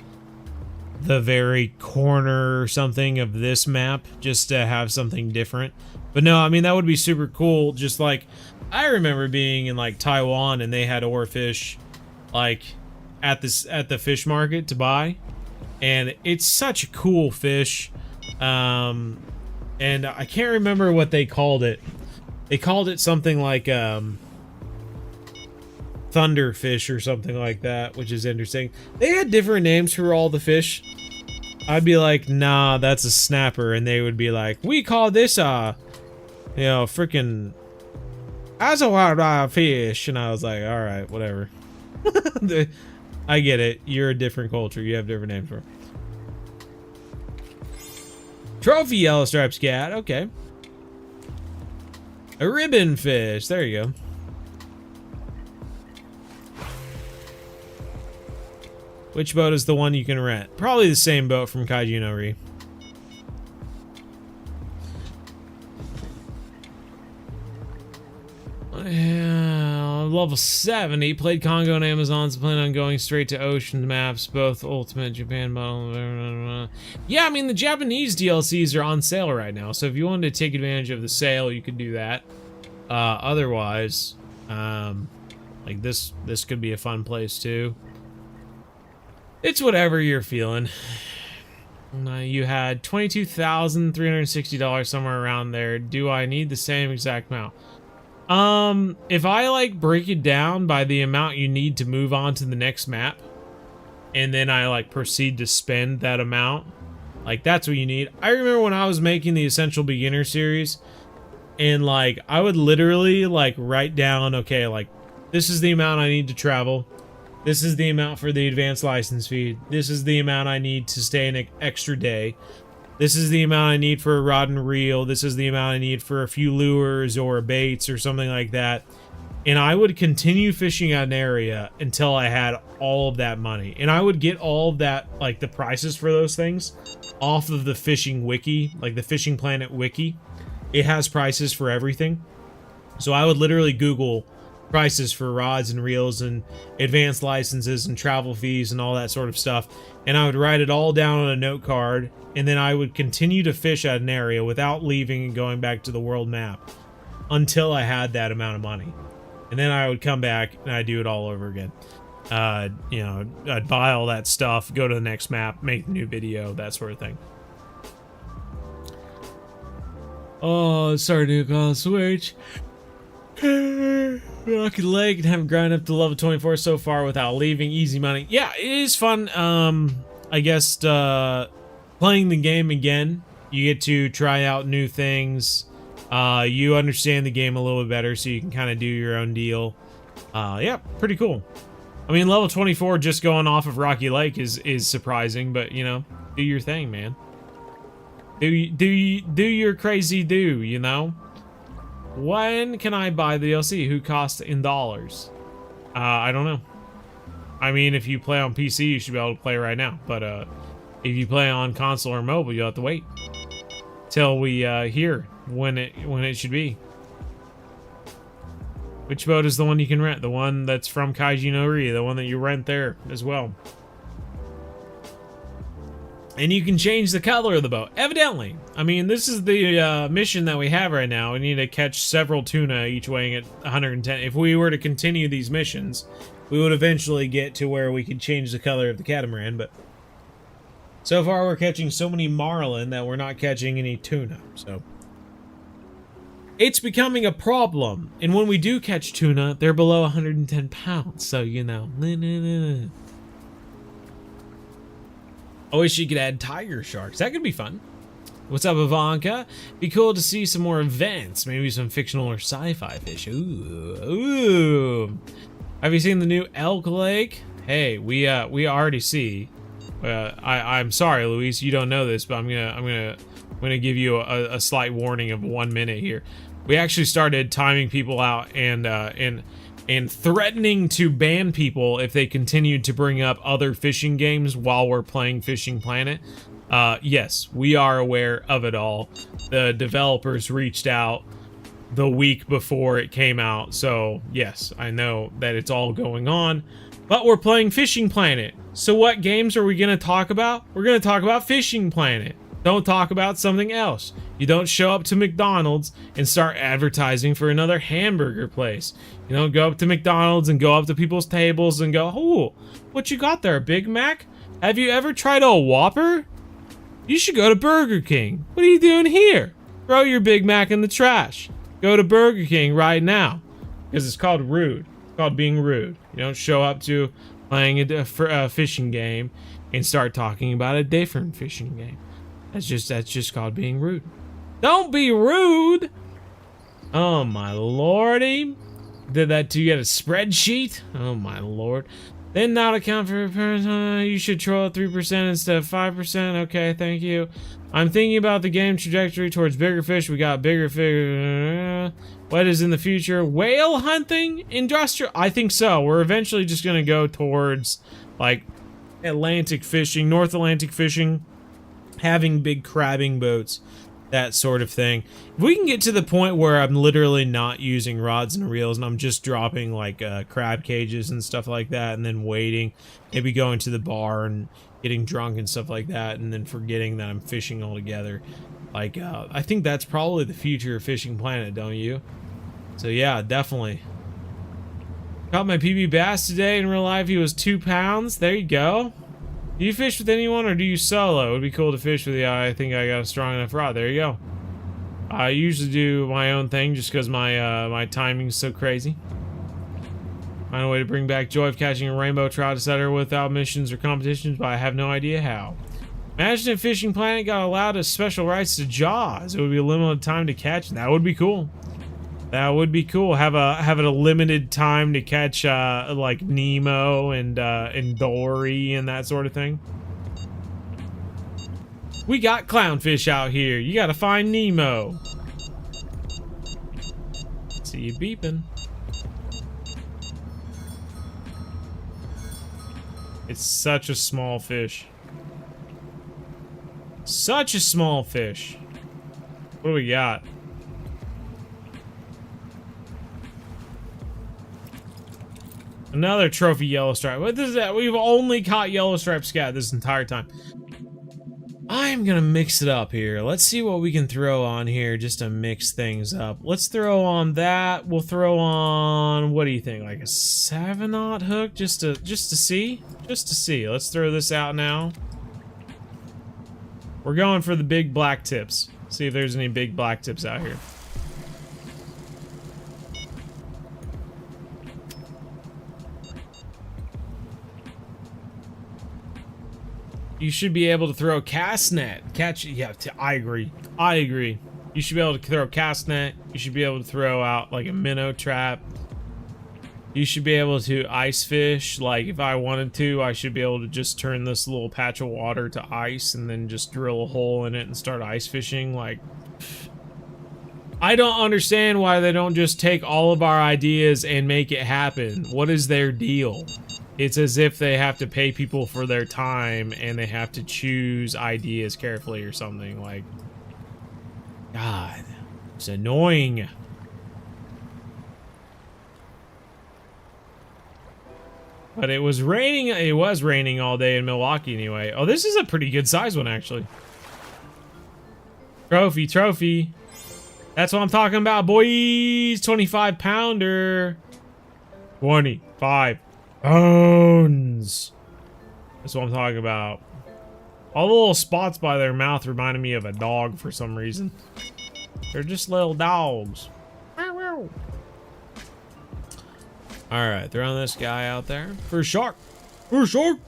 the very corner or something of this map, just to have something different. But no, I mean, that would be super cool. Just like, I remember being in like Taiwan and they had oarfish like at the fish market to buy, and it's such a cool fish. And I can't remember what they called it. They called it something like thunderfish or something like that, which is interesting. They had different names for all the fish. I'd be like, nah, that's a snapper, and they would be like, we call this you know, freaking as a wild fish. And I was like, all right, whatever. I get it. You're a different culture. You have different names for it. Trophy yellow striped cat. Okay. A ribbon fish. There you go. Which boat is the one you can rent? Probably the same boat from Kaiju no Ri. Level 70. Played Congo and Amazons. Plan on going straight to ocean maps. Both Ultimate Japan model. Yeah, I mean the Japanese DLCs are on sale right now. So if you wanted to take advantage of the sale, you could do that. Otherwise, like this could be a fun place too. It's whatever you're feeling. You had $22,360 somewhere around there. Do I need the same exact amount? If I like break it down by the amount you need to move on to the next map, and then I like proceed to spend that amount, like that's what you need. I remember when I was making the Essential Beginner series, and like I would literally like write down, okay, like this is the amount I need to travel. This is the amount for the advanced license fee. This is the amount I need to stay an extra day. This is the amount I need for a rod and reel. This is the amount I need for a few lures or baits or something like that. And I would continue fishing at an area until I had all of that money. And I would get all of that, like the prices for those things, off of the fishing wiki, like the Fishing Planet wiki. It has prices for everything. So I would literally Google prices for rods and reels and advanced licenses and travel fees and all that sort of stuff, and I would write it all down on a note card, and then I would continue to fish at an area without leaving and going back to the world map until I had that amount of money, and then I would come back and I'd do it all over again. You know, I'd buy all that stuff, go to the next map, make a new video, that sort of thing. Oh, sorry to go on Switch. Rocky Lake and have grind up to level 24 so far without leaving. Easy money. Yeah, it is fun. I guess playing the game again, you get to try out new things. You understand the game a little bit better, so you can kind of do your own deal. Yeah, pretty cool. I mean, level 24 just going off of Rocky Lake is surprising, but you know, do your thing, man. Do your crazy do, you know? When can I buy the DLC? Who costs in dollars? I don't know. I mean, if you play on PC, you should be able to play right now. But if you play on console or mobile, you'll have to wait till we hear when it should be. Which boat is the one you can rent? The one that's from Kaiju no Ri, the one that you rent there as well. And you can change the color of the boat, evidently. I mean, this is the mission that we have right now. We need to catch several tuna, each weighing at 110. If we were to continue these missions, we would eventually get to where we could change the color of the catamaran. But so far, we're catching so many marlin that we're not catching any tuna. So it's becoming a problem. And when we do catch tuna, they're below 110 pounds. So, you know, I wish you could add tiger sharks. That could be fun. What's up, Ivanka? Be cool to see some more events. Maybe some fictional or sci-fi fish. Ooh. Have you seen the new elk lake? Hey, we already see. I'm sorry, Luis, you don't know this, but I'm gonna give you a slight warning of 1 minute here. We actually started timing people out and threatening to ban people if they continued to bring up other fishing games while we're playing Fishing Planet. Yes, we are aware of it all. The developers reached out the week before it came out, so yes, I know that it's all going on, but we're playing Fishing Planet. So what games are we going to talk about? We're going to talk about Fishing Planet. Don't talk about something else. You don't show up to McDonald's and start advertising for another hamburger place. You don't go up to McDonald's and go up to people's tables and go, oh, what you got there, Big Mac? Have you ever tried a Whopper? You should go to Burger King. What are you doing here? Throw your Big Mac in the trash. Go to Burger King right now. Because it's called rude. It's called being rude. You don't show up to playing a fishing game and start talking about a different fishing game. That's just called being rude. Don't be rude. Oh my lordy. Did that to you at a spreadsheet? Oh my lord. Then not account for you should troll at 3% instead of 5%. Okay, thank you. I'm thinking about the game trajectory towards bigger fish. We got bigger fish. What is in the future? Whale hunting? Industrial? I think so. We're eventually just gonna go towards like Atlantic fishing, North Atlantic fishing, having big crabbing boats, that sort of thing. If we can get to the point where I'm literally not using rods and reels and I'm just dropping like crab cages and stuff like that, and then waiting, maybe going to the bar and getting drunk and stuff like that, and then forgetting that I'm fishing altogether. Like, I think that's probably the future of Fishing Planet, don't you? So yeah, definitely. Caught my PB bass today. In real life, he was 2 pounds. There you go. Do you fish with anyone or do you solo? It would be cool to fish with you. I think I got a strong enough rod. There you go. I usually do my own thing just because my timing's so crazy. Find a way to bring back joy of catching a rainbow trout, etc. without missions or competitions, but I have no idea how. Imagine if Fishing Planet got allowed as special rights to Jaws. It would be a limited time to catch. That would be cool. That would be cool. Have it a limited time to catch like Nemo and Dory and that sort of thing. We got clownfish out here. You gotta find Nemo. See you beeping. It's such a small fish. Such a small fish. What do we got? Another trophy yellow stripe. What is that? We've only caught yellow stripe scat this entire time. I'm gonna mix it up here. Let's see what we can throw on here just to mix things up. Let's throw on that. We'll throw on, what do you think? Like a 7/0 hook just to see? Just to see. Let's throw this out now. We're going for the big black tips. See if there's any big black tips out here. You should be able to throw a cast net. Yeah, I agree. I agree. You should be able to throw a cast net. You should be able to throw out like a minnow trap. You should be able to ice fish. Like if I wanted to, I should be able to just turn this little patch of water to ice and then just drill a hole in it and start ice fishing. Like, I don't understand why they don't just take all of our ideas and make it happen. What is their deal? It's as if they have to pay people for their time and they have to choose ideas carefully or something. Like, God, it's annoying. But it was raining. It was raining all day in Milwaukee anyway. Oh, this is a pretty good size one, actually. Trophy. That's what I'm talking about, boys. 25 pounder. 25 pounds. That's what I'm talking about. All the little spots by their mouth reminded me of a dog for some reason. They're just little dogs. Alright, throwing this guy out there. For a shark. For a shark.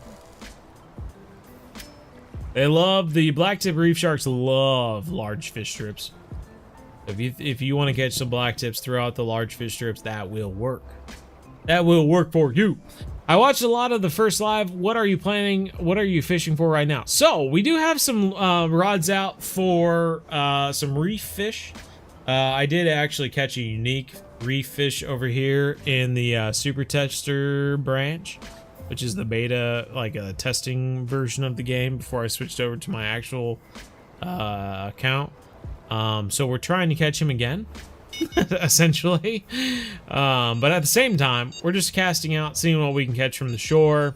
They love, the blacktip reef sharks love large fish strips. If you want to catch some blacktips, throw out the large fish strips. That will work. That will work for you. I watched a lot of the first live. What are you planning? What are you fishing for right now? So we do have some rods out for some reef fish. I did actually catch a unique reef fish over here in the super tester branch, which is the beta, like a testing version of the game before I switched over to my actual account. So we're trying to catch him again. Essentially, but at the same time we're just casting out, seeing what we can catch from the shore.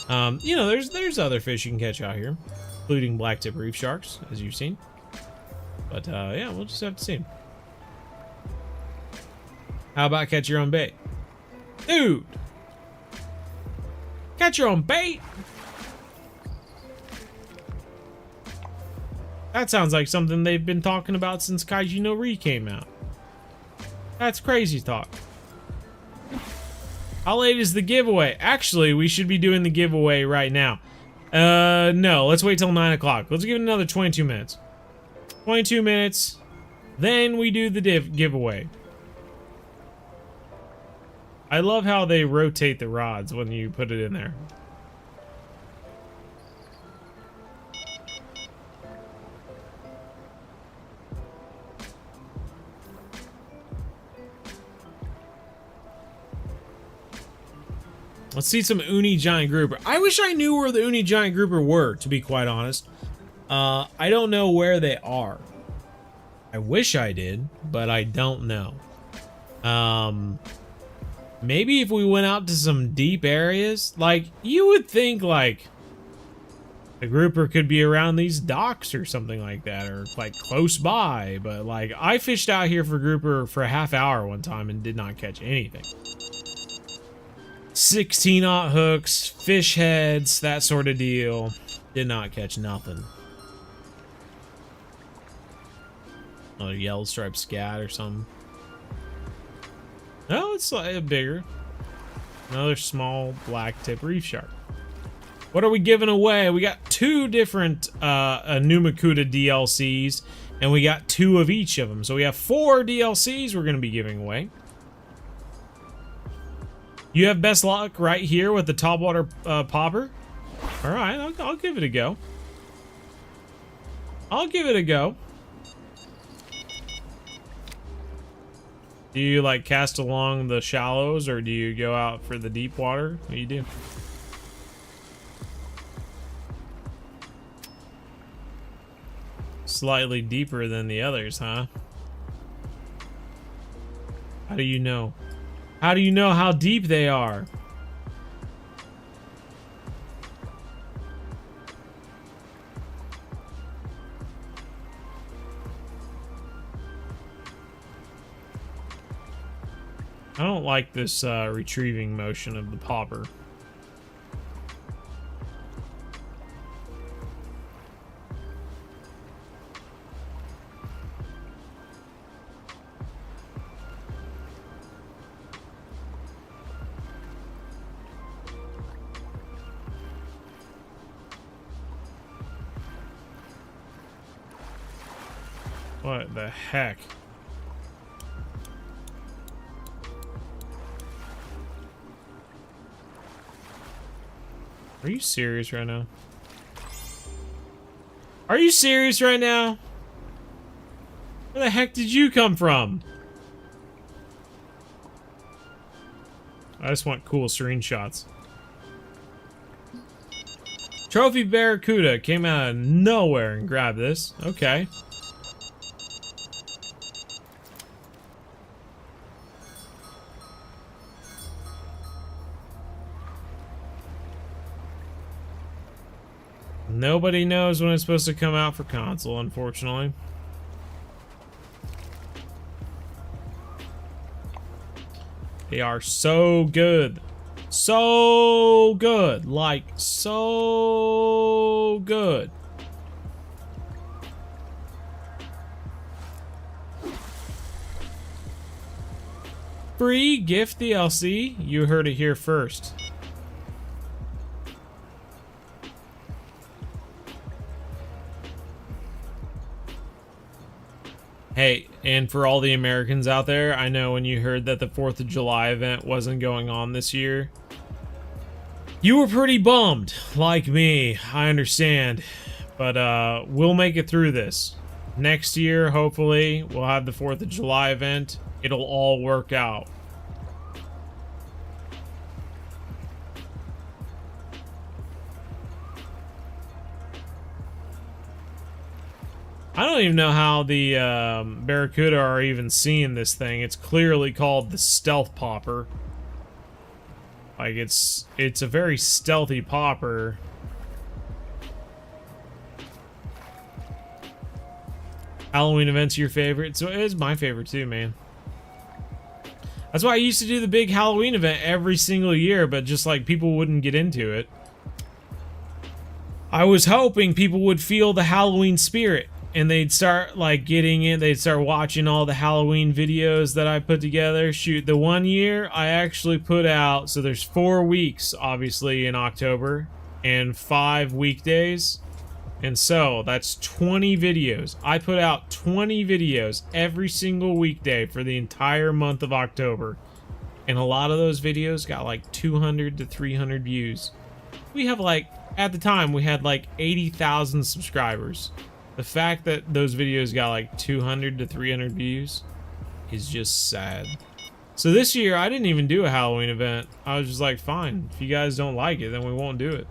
You know, there's other fish you can catch out here, including blacktip reef sharks, as you've seen. But yeah, we'll just have to see. How about catch your own bait, dude? Catch your own bait. That sounds like something they've been talking about since Kaiji no Ri came out. That's crazy talk. How late is the giveaway? Actually, we should be doing the giveaway right now. No, let's wait till 9 o'clock. Let's give it another 22 minutes. 22 minutes, then we do the giveaway. I love how they rotate the rods when you put it in there. Let's see some uni giant grouper. I wish I knew where the uni giant grouper were, to be quite honest. I don't know where they are. I wish I did, but I don't know. Maybe if we went out to some deep areas, like you would think like the grouper could be around these docks or something like that, or like close by, but like I fished out here for grouper for a half hour one time and did not catch anything. 16-aught hooks, fish heads, that sort of deal. Did not catch nothing. Another yellow striped scat or something. No, it's like bigger. Another small black tip reef shark. What are we giving away? We got 2 different Nooma Kuda DLCs, and we got 2 of each of them. So we have 4 DLCs we're going to be giving away. You have best luck right here with the topwater popper. All right, I'll give it a go. I'll give it a go. Do you like cast along the shallows, or do you go out for the deep water? What do you do? Slightly deeper than the others, huh? How do you know? How do you know how deep they are? I don't like this retrieving motion of the popper. What the heck? Are you serious right now? Are you serious right now? Where the heck did you come from? I just want cool screenshots. Trophy Barracuda came out of nowhere and grabbed this. Okay. Nobody knows when it's supposed to come out for console, unfortunately. They are so good. So good. Like, so good. Free gift DLC? You heard it here first. Hey, and for all the Americans out there, I know when you heard that the 4th of July event wasn't going on this year, you were pretty bummed, like me. I understand, but we'll make it through this. Next year, hopefully, we'll have the 4th of July event. It'll all work out. I don't even know how the Barracuda are even seeing this thing. It's clearly called the Stealth Popper. Like, it's a very stealthy popper. Halloween events your favorite? So it is my favorite too, man. That's why I used to do the big Halloween event every single year, but just like people wouldn't get into it. I was hoping people would feel the Halloween spirit. And they'd start like getting in, they'd start watching all the Halloween videos that I put together. Shoot, the one year I actually put out, so there's 4 weeks obviously in October and 5 weekdays. And so that's 20 videos. I put out 20 videos every single weekday for the entire month of October. And a lot of those videos got like 200 to 300 views. We have like, at the time, we had like 80,000 subscribers. The fact that those videos got like 200 to 300 views is just sad. So this year, I didn't even do a Halloween event. I was just like, fine, if you guys don't like it, then we won't do it.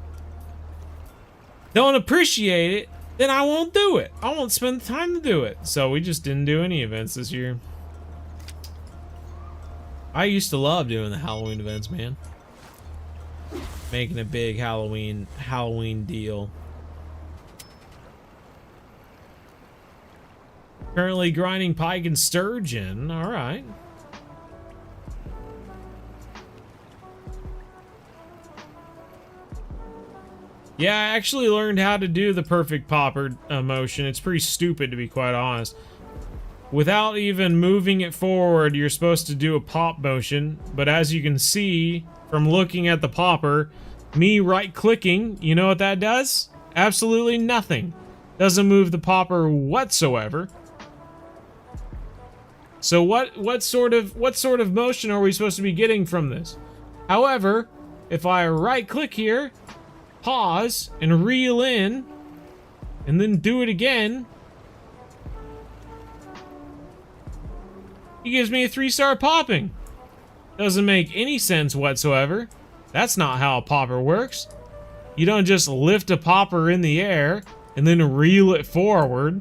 Don't appreciate it, then I won't do it. I won't spend the time to do it. So we just didn't do any events this year. I used to love doing the Halloween events, man. Making a big Halloween deal. Currently grinding pike and sturgeon. All right. Yeah, I actually learned how to do the perfect popper motion. It's pretty stupid, to be quite honest. Without even moving it forward, you're supposed to do a pop motion. But as you can see from looking at the popper, me right-clicking, you know what that does? Absolutely nothing. Doesn't move the popper whatsoever. So what sort of motion are we supposed to be getting from this? However, if I right-click here, pause and reel in, and then do it again, he gives me a 3-star popping. Doesn't make any sense whatsoever. That's not how a popper works. You don't just lift a popper in the air and then reel it forward.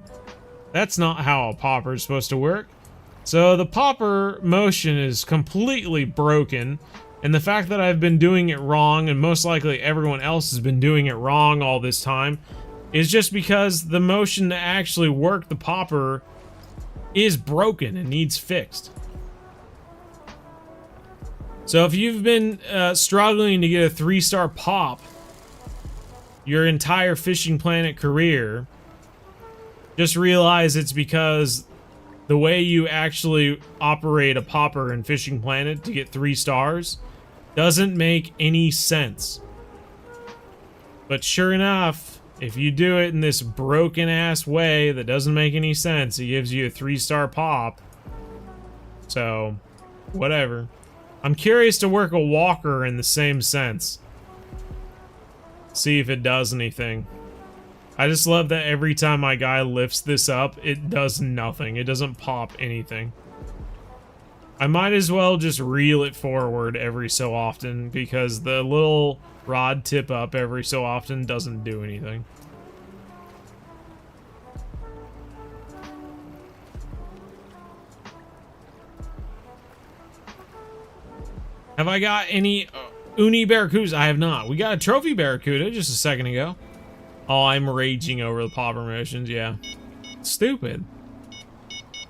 That's not how a popper is supposed to work. So the popper motion is completely broken. And the fact that I've been doing it wrong, and most likely everyone else has been doing it wrong all this time, is just because the motion to actually work the popper is broken and needs fixed. So if you've been struggling to get a 3-star pop your entire Fishing Planet career, just realize it's because the way you actually operate a popper in Fishing Planet to get 3 stars doesn't make any sense. But sure enough, if you do it in this broken ass way that doesn't make any sense, it gives you a 3-star pop. So, whatever. I'm curious to work a walker in the same sense. See if it does anything. I just love that every time my guy lifts this up, it does nothing. It doesn't pop anything. I might as well just reel it forward every so often, because the little rod tip up every so often doesn't do anything. Have I got any uni barracudas? I have not. We got a trophy barracuda just a second ago. Oh, I'm raging over the popper motions, yeah. Stupid.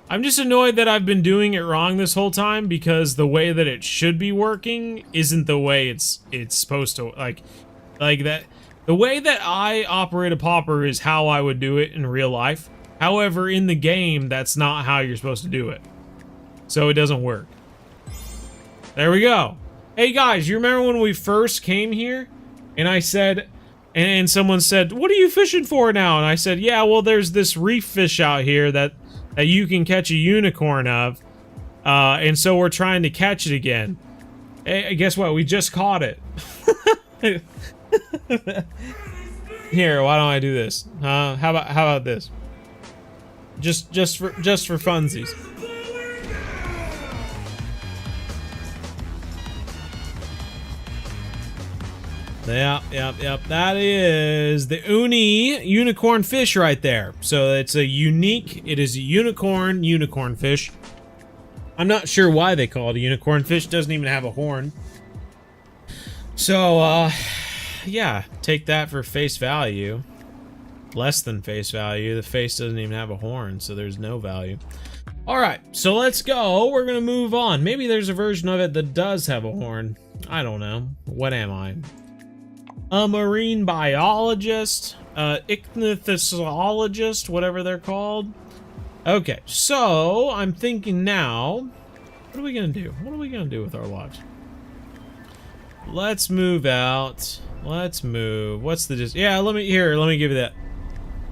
I'm just annoyed that I've been doing it wrong this whole time, because the way that it should be working isn't the way it's supposed to, like that. The way that I operate a popper is how I would do it in real life. However, in the game, that's not how you're supposed to do it. So it doesn't work. There we go. Hey guys, you remember when we first came here? And I said, and someone said, what are you fishing for now? And I said, yeah, well, there's this reef fish out here that you can catch a unicorn of. And so we're trying to catch it again. Hey, guess what? We just caught it. Here, why don't I do this? How about this? Just for funsies. Yep. That is the uni unicorn fish right there. So it's a unique, it is a unicorn fish. I'm not sure why they call it a unicorn fish. Doesn't even have a horn. So, yeah, take that for face value. Less than face value. The face doesn't even have a horn, so there's no value. Alright, so let's go. We're gonna move on. Maybe there's a version of it that does have a horn. I don't know. What am I? A marine biologist, ichthyologist, whatever they're called. Okay, so I'm thinking now, what are we gonna do? What are we gonna do with our lives? Let's move out. Let's move. What's the yeah? Let me give you that.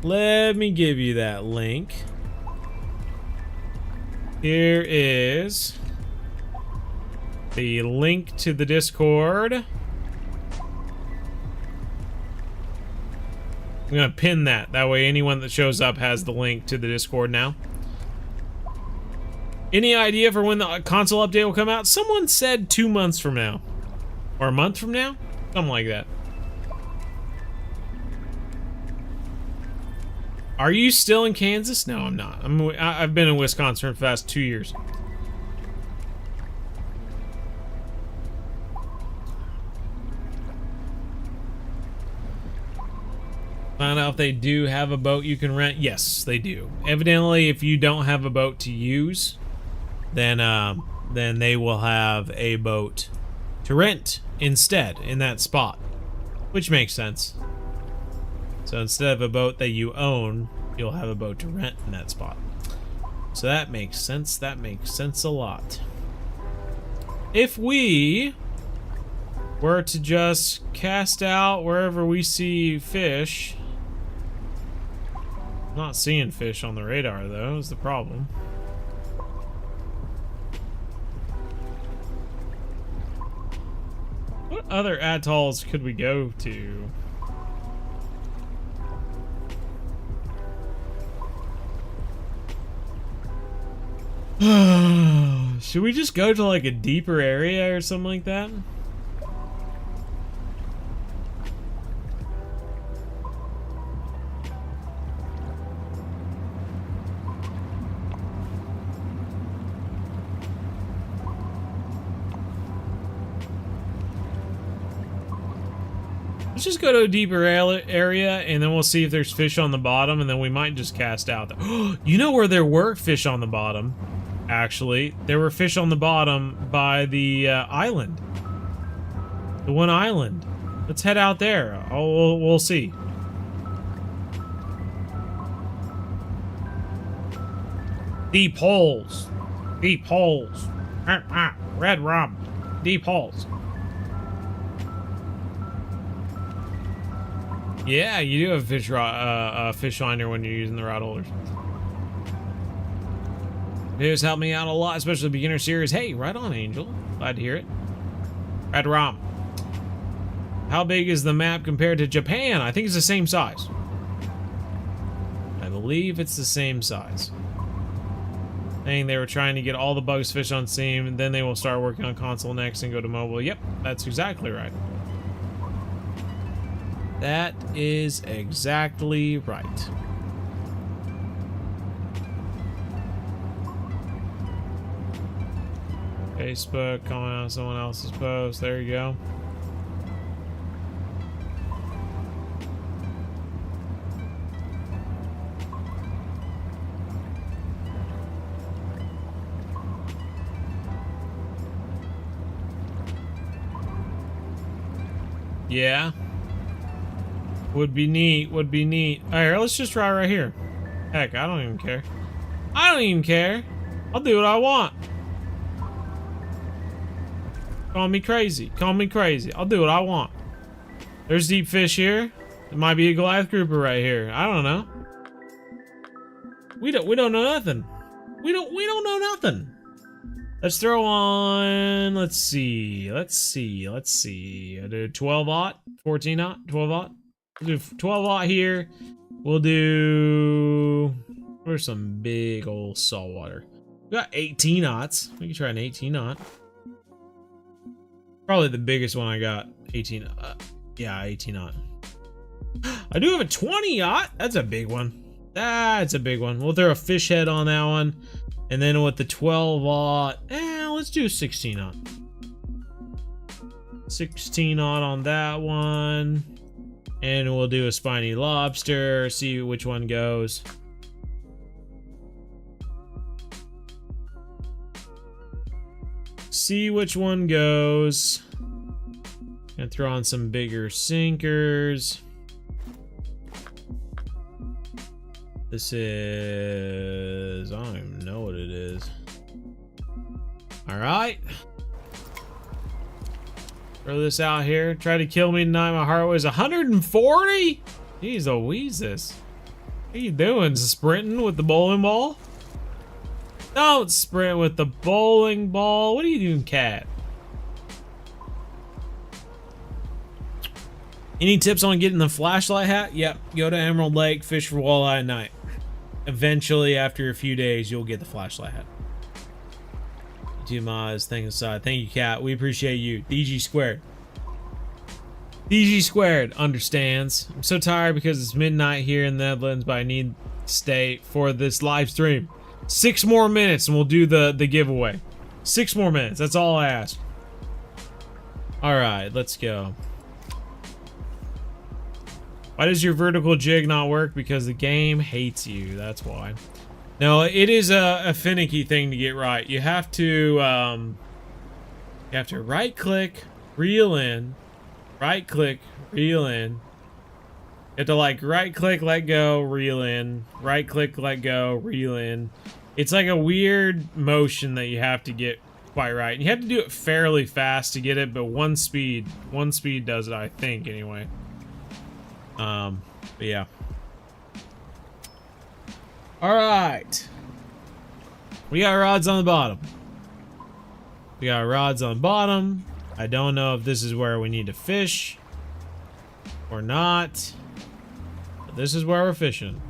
Let me give you that link. Here is the link to the Discord. I'm gonna pin that. That way anyone that shows up has the link to the Discord now. Any idea for when the console update will come out? Someone said 2 months from now. Or a month from now? Something like that. Are you still in Kansas? No, I'm not. I've been in Wisconsin for the past 2 years. Find out if they do have a boat you can rent. Yes, they do. Evidently, if you don't have a boat to use, then they will have a boat to rent instead in that spot, which makes sense. So instead of a boat that you own, you'll have a boat to rent in that spot. So that makes sense. That makes sense a lot. If we were to just cast out wherever we see fish. Not seeing fish on the radar though is the problem. What other atolls could we go to? Should we just go to like a deeper area or something like that? Let's just go to a deeper area and then we'll see if there's fish on the bottom, and then we might just cast out. You know where there were fish on the bottom? Actually, there were fish on the bottom by the island. The one island. Let's head out there. We'll see. Deep holes. Deep holes. Red rum. Deep holes. Yeah, you do have a fish finder when you're using the rod holders. Videos help me out a lot, especially the beginner series. Hey, right on, Angel. Glad to hear it. Red Rom. How big is the map compared to Japan? I think it's the same size. I believe it's the same size. Saying they were trying to get all the bugs fish on Steam, and then they will start working on console next and go to mobile. Yep, that's exactly right. That is exactly right. Facebook, comment on someone else's post. There you go. Yeah. Would be neat, would be neat. Alright, let's just try right here. Heck, I don't even care. I don't even care. I'll do what I want. Call me crazy. Call me crazy. I'll do what I want. There's deep fish here. There might be a Goliath grouper right here. I don't know. We don't know nothing. We don't know nothing. Let's throw on, let's see. I do 12-aught, 14-aught, 12-aught. We'll do 12-aught here. We'll do, where's some big old saltwater? We got 18-aughts. We can try an 18-aught. Probably the biggest one I got. 18. Yeah, 18-aught. I do have a 20-aught. That's a big one. That's a big one. We'll throw a fish head on that one. And then with the 12-aught, let's do 16-aught. 16-aught on that one. And we'll do a spiny lobster. See which one goes. See which one goes. And throw on some bigger sinkers. This is, I don't even know what it is. All right. Throw this out here. Try to kill me tonight. My heart was 140. Jeez Louises. What are you doing? Sprinting with the bowling ball? Don't sprint with the bowling ball. What are you doing, cat? Any tips on getting the flashlight hat? Yep, go to Emerald Lake, fish for walleye at night. Eventually, after a few days, you'll get the flashlight hat. Do Maz, thing aside. Thank you, Cat. We appreciate you. DG squared. DG squared understands. I'm so tired because it's midnight here in the Netherlands, but I need to stay for this live stream. 6 more minutes and we'll do the giveaway. 6 more minutes. That's all I ask. All right, let's go. Why does your vertical jig not work? Because the game hates you. That's why. No, it is a finicky thing to get right. You have to right click, reel in, right click, reel in. You have to like right click, let go, reel in, right click, let go, reel in. It's like a weird motion that you have to get quite right. And you have to do it fairly fast to get it, but one speed does it, I think, anyway. But yeah. All right. We got rods on the bottom. We got rods on bottom. I don't know if this is where we need to fish or not. But this is where we're fishing.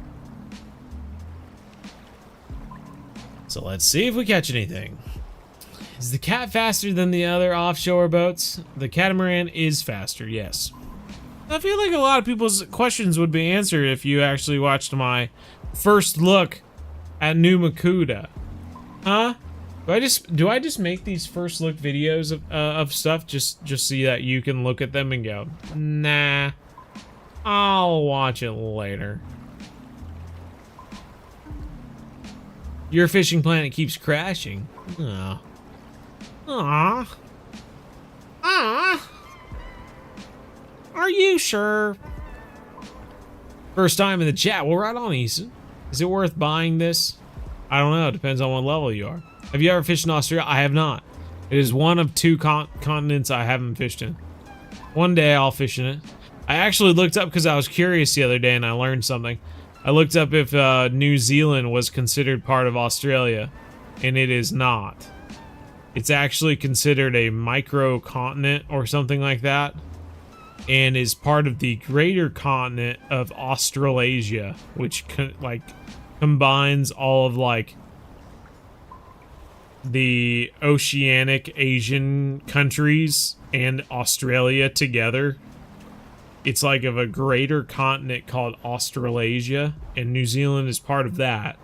So let's see if we catch anything. Is the cat faster than the other offshore boats? The catamaran is faster, yes. I feel like a lot of people's questions would be answered if you actually watched my first look at Nooma Kuda. Huh? Do I just make these first look videos of stuff just so that you can look at them and go, nah, I'll watch it later. Your fishing planet keeps crashing. Aw. Aw. Aw. Are you sure? First time in the chat. Well, right on, Easton. Is it worth buying this? I don't know. It depends on what level you are. Have you ever fished in Australia? I have not. It is one of 2 continents I haven't fished in. One day I'll fish in it. I actually looked up because I was curious the other day and I learned something. I looked up if New Zealand was considered part of Australia, and it is not. It's actually considered a microcontinent or something like that, and is part of the greater continent of Australasia, which combines all of like the oceanic Asian countries and Australia together. It's like of a greater continent called Australasia, and New Zealand is part of that.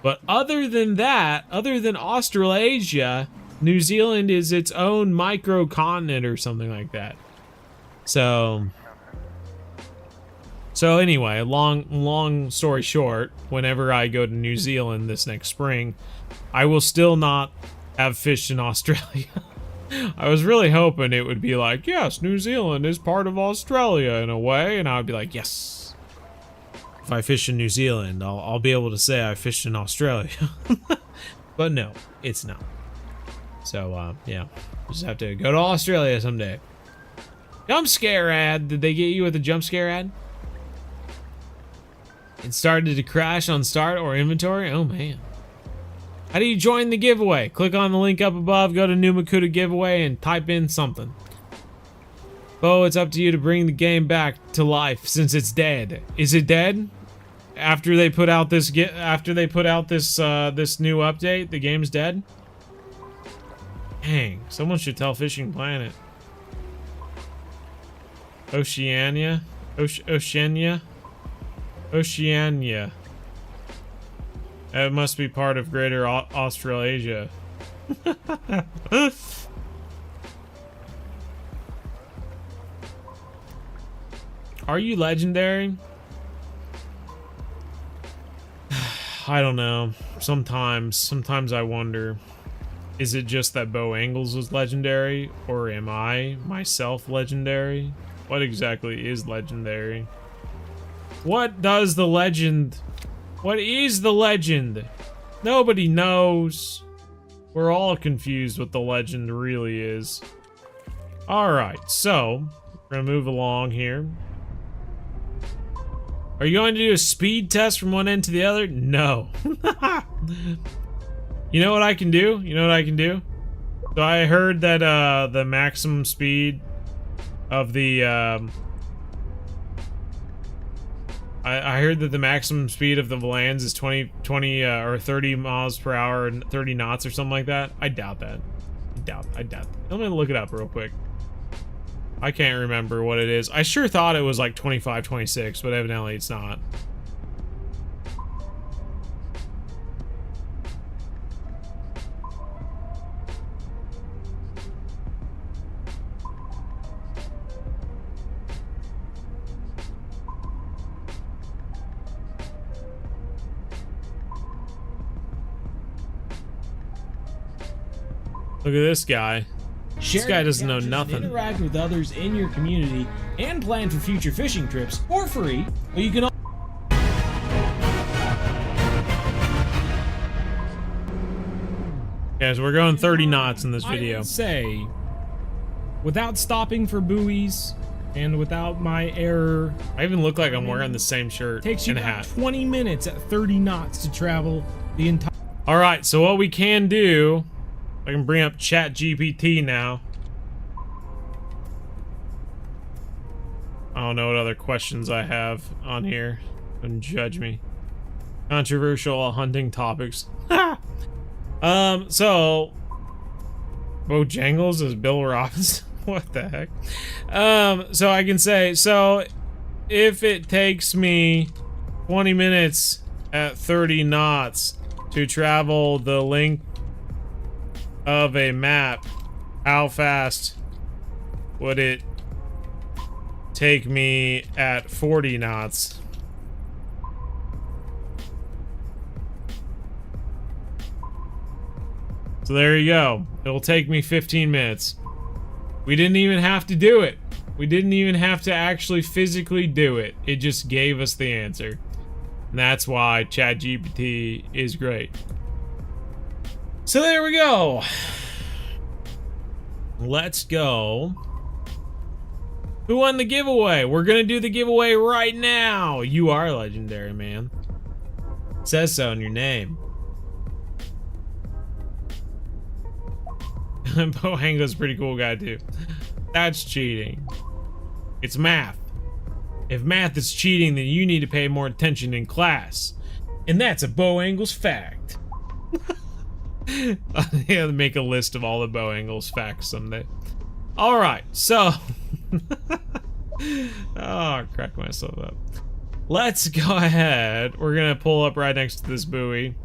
But other than that, other than Australasia, New Zealand is its own microcontinent or something like that. So anyway, long story short, whenever I go to New Zealand this next spring, I will still not have fished in Australia. I was really hoping it would be like, yes, New Zealand is part of Australia in a way, and I would be like, yes. If I fish in New Zealand, I'll be able to say I fished in Australia. But no, it's not. So, yeah, just have to go to Australia someday. Jump scare ad. Did they get you with a jump scare ad? It started to crash on start or inventory? Oh, man. How do you join the giveaway? Click on the link up above, go to Nooma Kuda giveaway, and type in something. Bo, it's up to you to bring the game back to life since it's dead. Is it dead? After they put out this this new update, the game's dead? Dang, someone should tell Fishing Planet. Oceania. It must be part of Greater Australasia. Are you legendary? I don't know. Sometimes I wonder. Is it just that Bo Angles was legendary, or am I myself legendary? What exactly is legendary? What does the legend? What is the legend? Nobody knows. We're all confused what the legend really is. Alright, so we're gonna move along here. Are you going to do a speed test from one end to the other? No. You know what I can do? So I heard that the maximum speed of the I heard that the maximum speed of the lands is 20 or 30 miles per hour and 30 knots or something like that. I doubt that. I doubt. Let me look it up real quick. I can't remember what it is. I sure thought it was like 25, 26, but evidently it's not. Look at this guy. This guy doesn't know nothing. Interact with others in your community and plan for future fishing trips for free. But you can. Guys, we're going 30 knots in this video. I would say, without stopping for buoys and without my error, I even look like I'm wearing the same shirt takes you and a about hat. 20 minutes at 30 knots to travel the entire. All right, so what we can do, I can bring up ChatGPT now. I don't know what other questions I have on here. Don't judge me. Controversial hunting topics. So Bojangles is Bill Robbins. What the heck? So I can say, so if it takes me 20 minutes at 30 knots to travel the length of a map, how fast would it take me at 40 knots? So there you go. It'll take me 15 minutes. We didn't even have to do it. We didn't even have to actually physically do it. It just gave us the answer. And that's why ChatGPT is great. So there we go. Let's go. Who won the giveaway? We're gonna do the giveaway right now. You are legendary, man. It says so in your name. Bohango's a pretty cool guy too. That's cheating. It's math. If math is cheating, then you need to pay more attention in class. And that's a Boangles fact. I'll make a list of all the Boangles facts someday. Alright, so oh, crack myself up. Let's go ahead. We're gonna pull up right next to this buoy.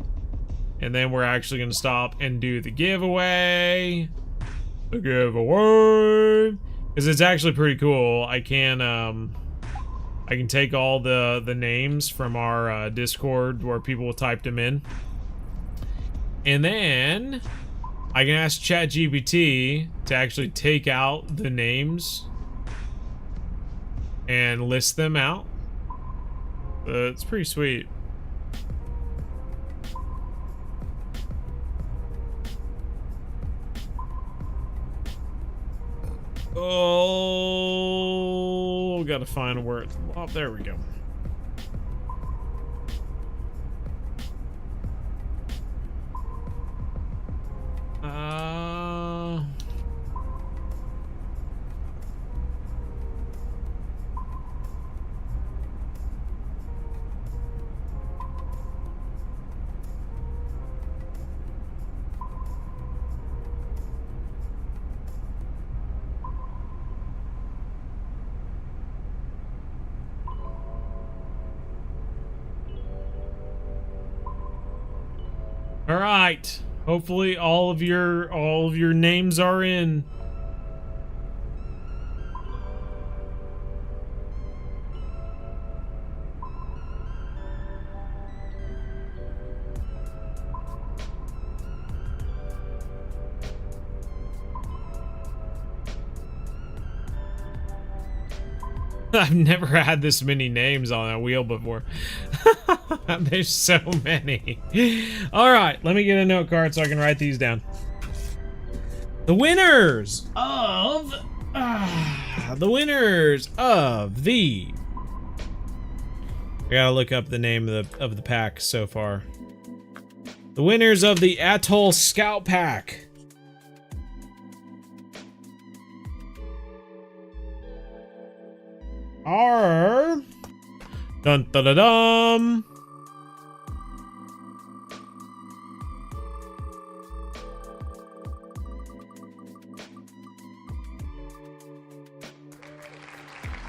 And then we're actually gonna stop and do the giveaway. The giveaway. Because it's actually pretty cool. I can take all the names from our Discord where people typed them in. And then I can ask ChatGPT to actually take out the names and list them out. It's pretty sweet. Oh, gotta find where it's. Oh, there we go. All right. Hopefully all of your names are in. I've never had this many names on that wheel before. There's so many. All right, let me get a note card so I can write these down. The winners of the. I gotta look up the name of the pack so far. The winners of the Atoll Scout Pack are Dun dun dun dum.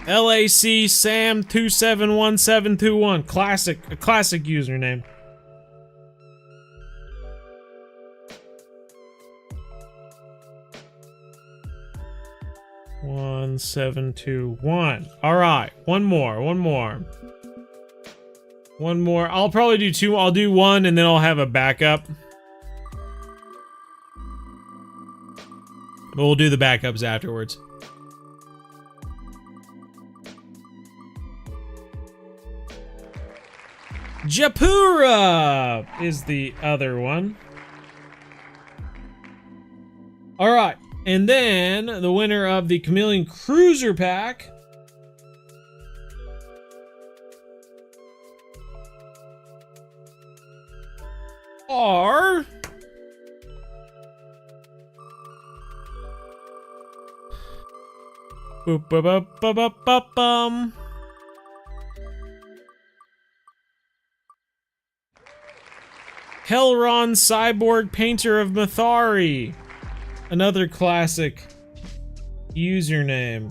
LAC Sam 271721. A classic username. One 721. All right, one more. I'll probably do two. I'll do one and then I'll have a backup. But we'll do the backups afterwards. Japura is the other one. All right, and then the winner of the Chameleon Cruiser Pack are boop, boop, boop, boop, boop, boop, Helron Cyborg Painter of Mathari. Another classic username.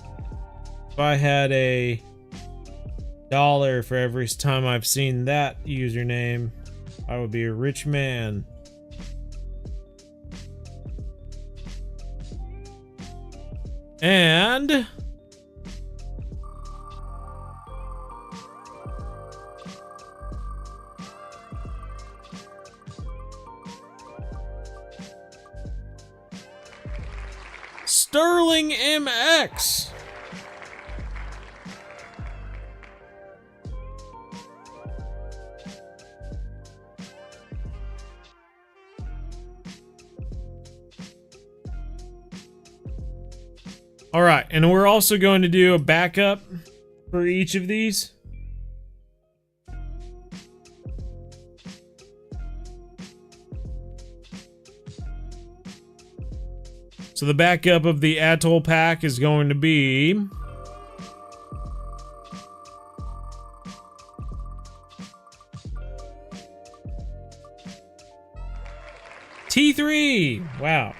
If I had $1 for every time I've seen that username, I would be a rich man. And Sterling MX. All right, and we're also going to do a backup for each of these. So the backup of the Atoll pack is going to be T3. Wow.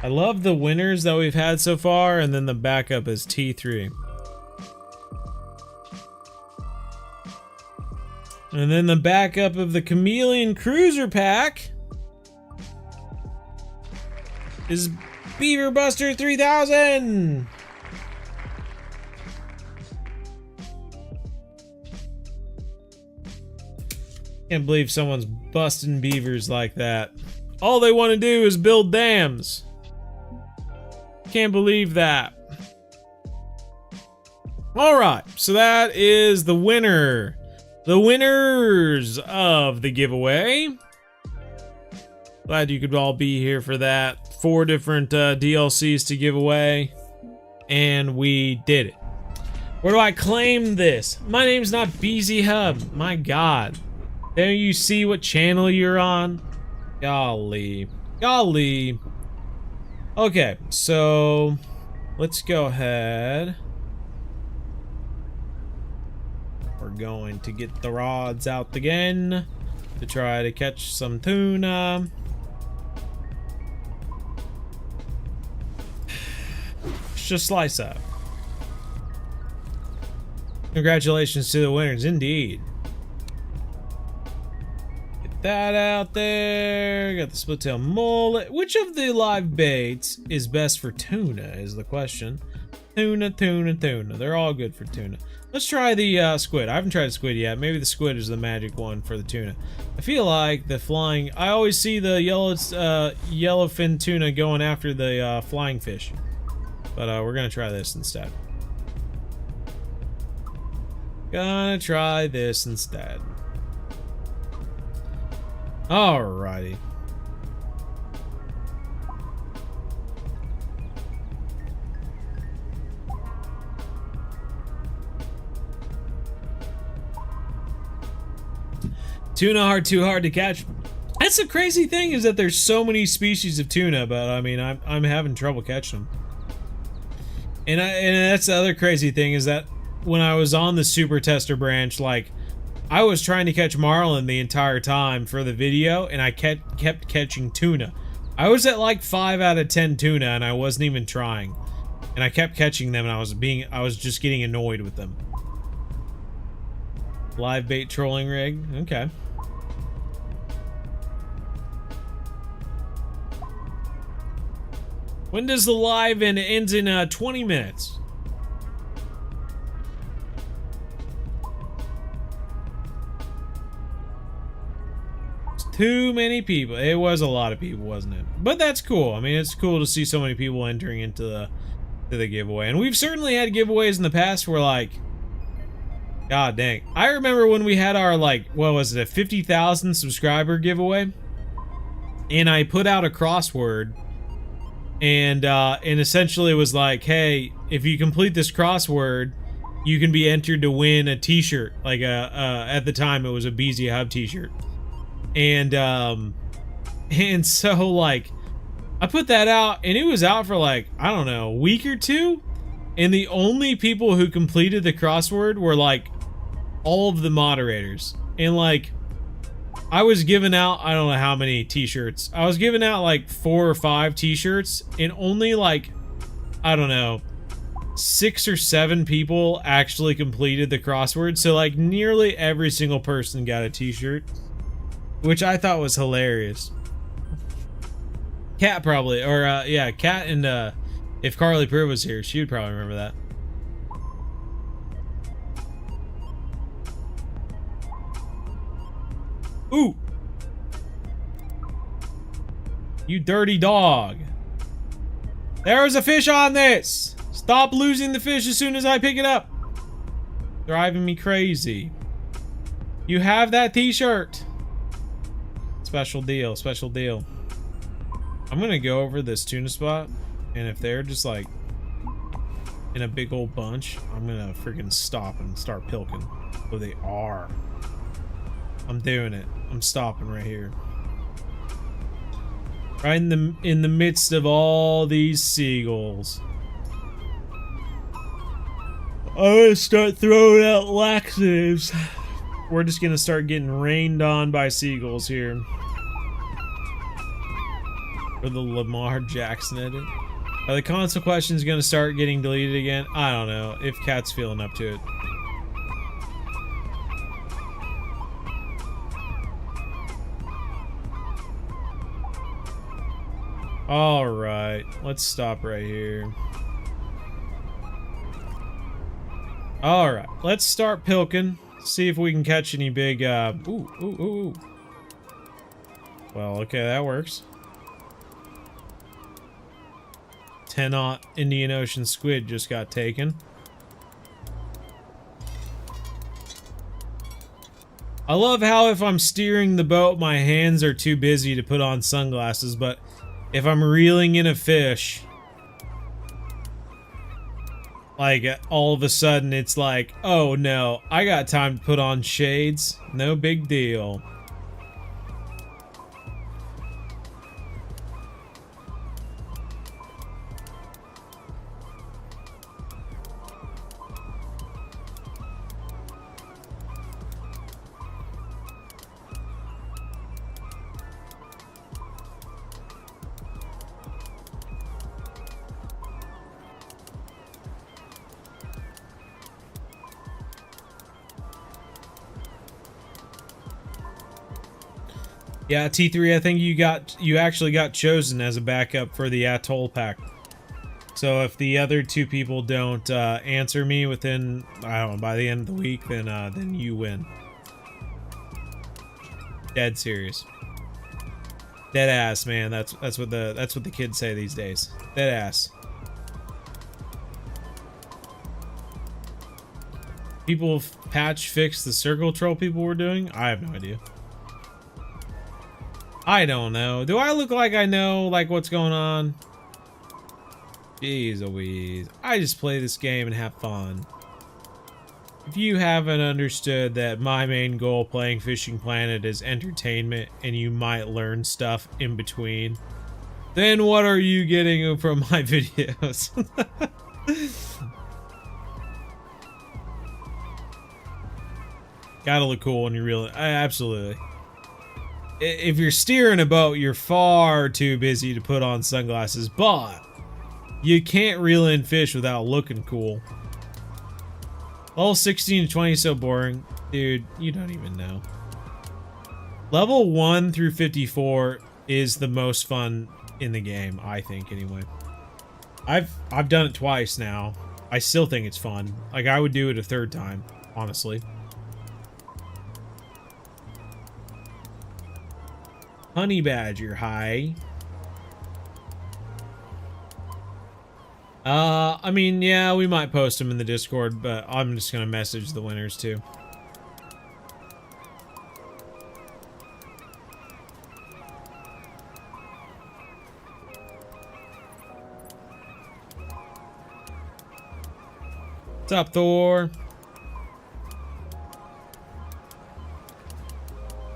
I love the winners that we've had so far, and then the backup is T3. And then the backup of the Chameleon Cruiser Pack is Beaver Buster 3000. Can't believe someone's busting beavers like that. All they want to do is build dams. Can't believe that. All right, so that is the winner. The winners of the giveaway. Glad you could all be here for that. 4 different DLCs to give away, and we did it. Where do I claim this? My name's not BZ Hub. My God. There you see what channel you're on. Golly. Golly. Okay, so let's go ahead. We're going to get the rods out again to try to catch some tuna. Just slice up. Congratulations to the winners, indeed. Get that out there. Got the split tail mullet. Which of the live baits is best for tuna is the question. Tuna, tuna, tuna. They're all good for tuna. Let's try the squid. I haven't tried squid yet. Maybe the squid is the magic one for the tuna. I feel like the flying... I always see the yellowfin tuna going after the flying fish. But we're gonna try this instead. Gonna try this instead. Alrighty. Tuna are too hard to catch. That's the crazy thing, is that there's so many species of tuna, but I mean, I'm having trouble catching them. And that's the other crazy thing, is that when I was on the super tester branch, like I was trying to catch marlin the entire time for the video, and I kept catching tuna. I was at like 5 out of 10 tuna, and I wasn't even trying. And I kept catching them, and I was just getting annoyed with them. Live bait trolling rig. Okay. When does the live end? It ends in 20 minutes. It's too many people. It was a lot of people, wasn't it? But that's cool. I mean, it's cool to see so many people entering into the giveaway. And we've certainly had giveaways in the past where, like, god dang. I remember when we had our, like, what was it, a 50,000 subscriber giveaway? And I put out a crossword. And essentially it was like, hey, if you complete this crossword, you can be entered to win a t-shirt. Like, at the time, it was a BZ Hub t-shirt. And so, like, I put that out, and it was out for, like, I don't know, a week or two? And the only people who completed the crossword were, like, all of the moderators. And, like, I was giving out, I don't know how many t-shirts. I was giving out like 4 or 5 t-shirts, and only like, I don't know, 6 or 7 people actually completed the crossword. So like nearly every single person got a t-shirt, which I thought was hilarious. Kat probably, or yeah, Kat, and if Carly Pruitt was here, she would probably remember that. Ooh! You dirty dog. There's a fish on this! Stop losing the fish as soon as I pick it up. Driving me crazy. You have that t-shirt. Special deal, special deal. I'm gonna go over this tuna spot, and if they're just like in a big old bunch, I'm gonna freaking stop and start pilking. Oh, they are. I'm doing it. I'm stopping right here. Right in the midst of all these seagulls. I'm gonna start throwing out laxatives. We're just gonna start getting rained on by seagulls here. Or the Lamar Jackson edit. Are the console questions gonna start getting deleted again? I don't know. If Kat's feeling up to it. Alright, let's stop right here. Alright, let's start pilking. See if we can catch any big, ooh. Well, okay, that works. 10-aught Indian Ocean squid just got taken. I love how if I'm steering the boat, my hands are too busy to put on sunglasses, but if I'm reeling in a fish, like, all of a sudden it's like, oh no, I got time to put on shades. No big deal. Yeah, T3, I think you actually got chosen as a backup for the Atoll pack. So if the other 2 people don't answer me within, I don't know, by the end of the week, then you win. Dead serious. Dead ass, man. That's what the kids say these days. Dead ass. People patch fix the circle troll people were doing? I have no idea. I don't know. Do I look like I know, like, what's going on? Jeez Louise. I just play this game and have fun. If you haven't understood that my main goal playing Fishing Planet is entertainment and you might learn stuff in between, then what are you getting from my videos? Gotta look cool when you reel it. Absolutely. If you're steering a boat, you're far too busy to put on sunglasses, but you can't reel in fish without looking cool. Level 16 to 20 is so boring. Dude, you don't even know. Level 1 through 54 is the most fun in the game, I think, anyway. I've done it twice now. I still think it's fun. Like, I would do it a third time, honestly. Honey badger, hi. I mean, yeah, we might post them in the Discord, but I'm just gonna message the winners too. What's up, Thor?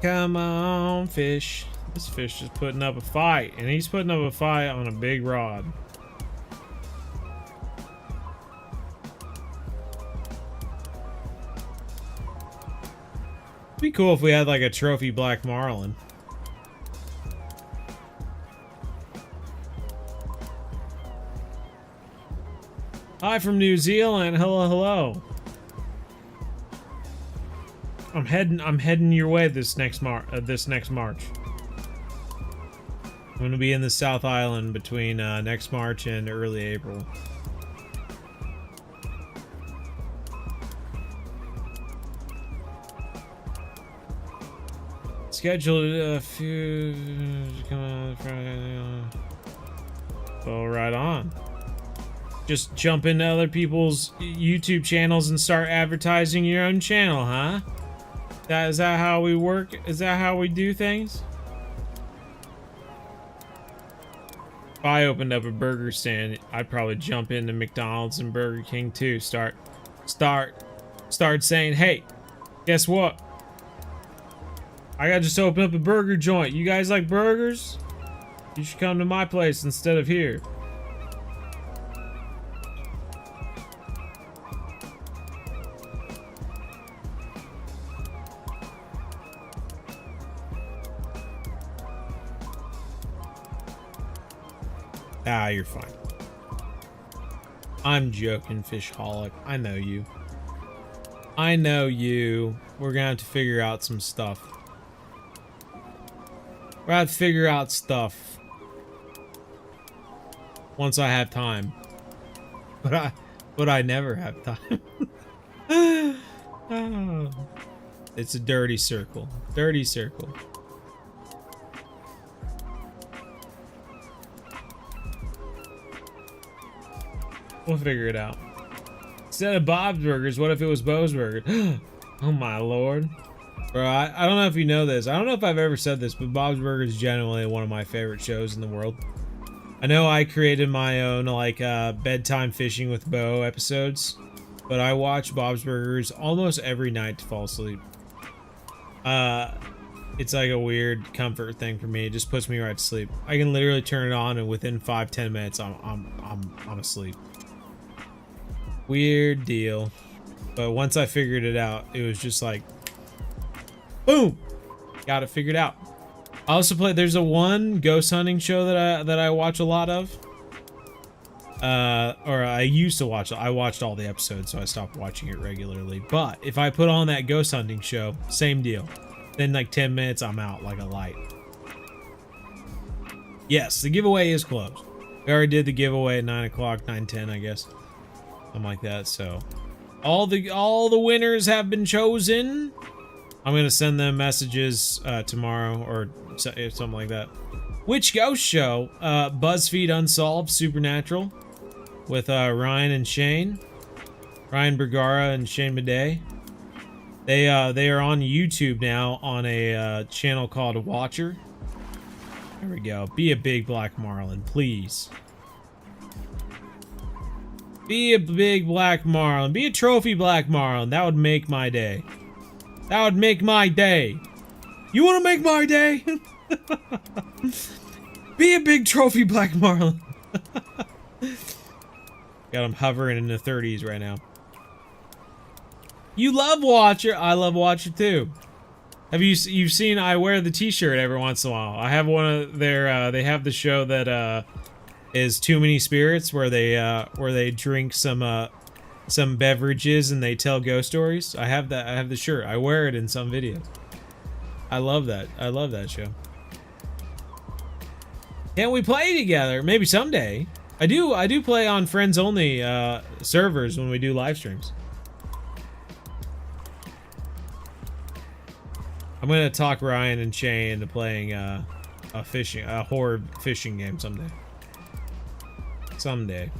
Come on, fish. This fish is putting up a fight, and he's putting up a fight on a big rod. It'd be cool if we had like a trophy black marlin. Hi from New Zealand. Hello, hello. I'm heading your way this next March. I'm gonna be in the South Island between next March and early April. Scheduled a few. Come on, Friday. Go right on. Just jump into other people's YouTube channels and start advertising your own channel, huh? Is that how we work? Is that how we do things? If I opened up a burger stand, I'd probably jump into McDonald's and Burger King too. Start saying, hey, guess what? I just opened up a burger joint. You guys like burgers? You should come to my place instead of here. Ah, you're fine. I'm joking, Fishholic. I know you. I know you. We're gonna have to figure out some stuff. We're gonna have to figure out stuff. Once I have time. But I never have time. Oh. It's a dirty circle. Dirty circle. We'll figure it out. Instead of Bob's Burgers, what if it was Bo's Burgers? Oh my lord. Bro, I don't know if you know this. I don't know if I've ever said this, but Bob's Burgers is genuinely one of my favorite shows in the world. I know I created my own, like, bedtime fishing with Bo episodes, but I watch Bob's Burgers almost every night to fall asleep. It's like a weird comfort thing for me. It just puts me right to sleep. I can literally turn it on, and within 5-10 minutes, I'm asleep. Weird deal. But once I figured it out, it was just like, boom! Got it figured out. I also play, there's a one ghost hunting show that I watch a lot of. Or I used to watch it. I watched all the episodes, so I stopped watching it regularly. But if I put on that ghost hunting show, same deal. Then like 10 minutes, I'm out like a light. Yes, the giveaway is closed. We already did the giveaway at 9 o'clock, 9:10, I guess. Something like that, so. All the winners have been chosen. I'm gonna send them messages tomorrow or something like that. Which ghost show? BuzzFeed Unsolved Supernatural with Ryan and Shane. Ryan Bergara and Shane Madej. They are on YouTube now on a channel called Watcher. There we go. Be a big black marlin, please. Be a big black marlin. Be a trophy black marlin. That would make my day. That would make my day. You want to make my day? Be a big trophy black marlin. Got him hovering in the 30s right now. You love Watcher. I love Watcher too. Have you've seen I wear the t-shirt every once in a while. I have one of their they have the show that is Too Many Spirits where they drink some beverages and they tell ghost stories. I have that. I have the shirt. I wear it in some videos. I love that. I love that show. Can we play together? Maybe someday. I do play on friends only servers when we do live streams. I'm gonna talk Ryan and Shay into playing a horror fishing game someday. Someday.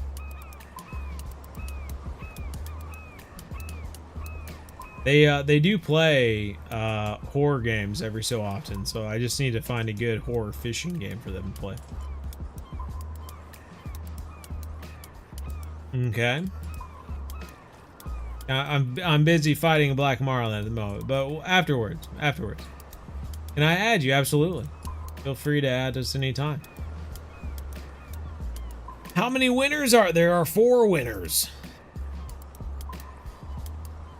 They do play horror games every so often, so I just need to find a good horror fishing game for them to play. Okay. I'm busy fighting a black marlin at the moment, but afterwards. Can I add you? Absolutely. Feel free to add us anytime. How many winners are there? There are 4 winners.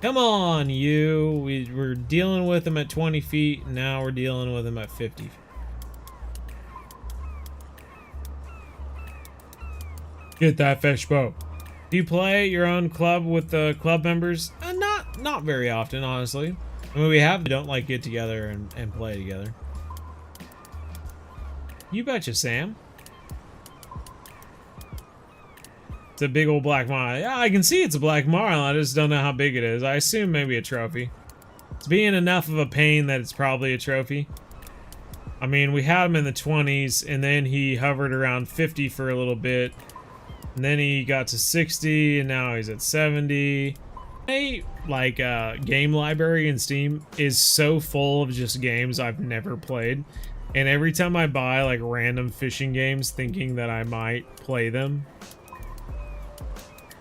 Come on, you. We're dealing with them at 20 feet, and now we're dealing with them at 50. Get that fish boat. Do you play your own club with the club members? Not very often, honestly. I mean, we don't like get together and play together. You betcha, Sam. It's a big old black marlin. Yeah, I can see it's a black marlin. I just don't know how big it is. I assume maybe a trophy. It's being enough of a pain that it's probably a trophy. I mean, we had him in the 20s, and then he hovered around 50 for a little bit. And then he got to 60, and now he's at 70. Game library in Steam is so full of just games I've never played. And every time I buy, like, random fishing games thinking that I might play them,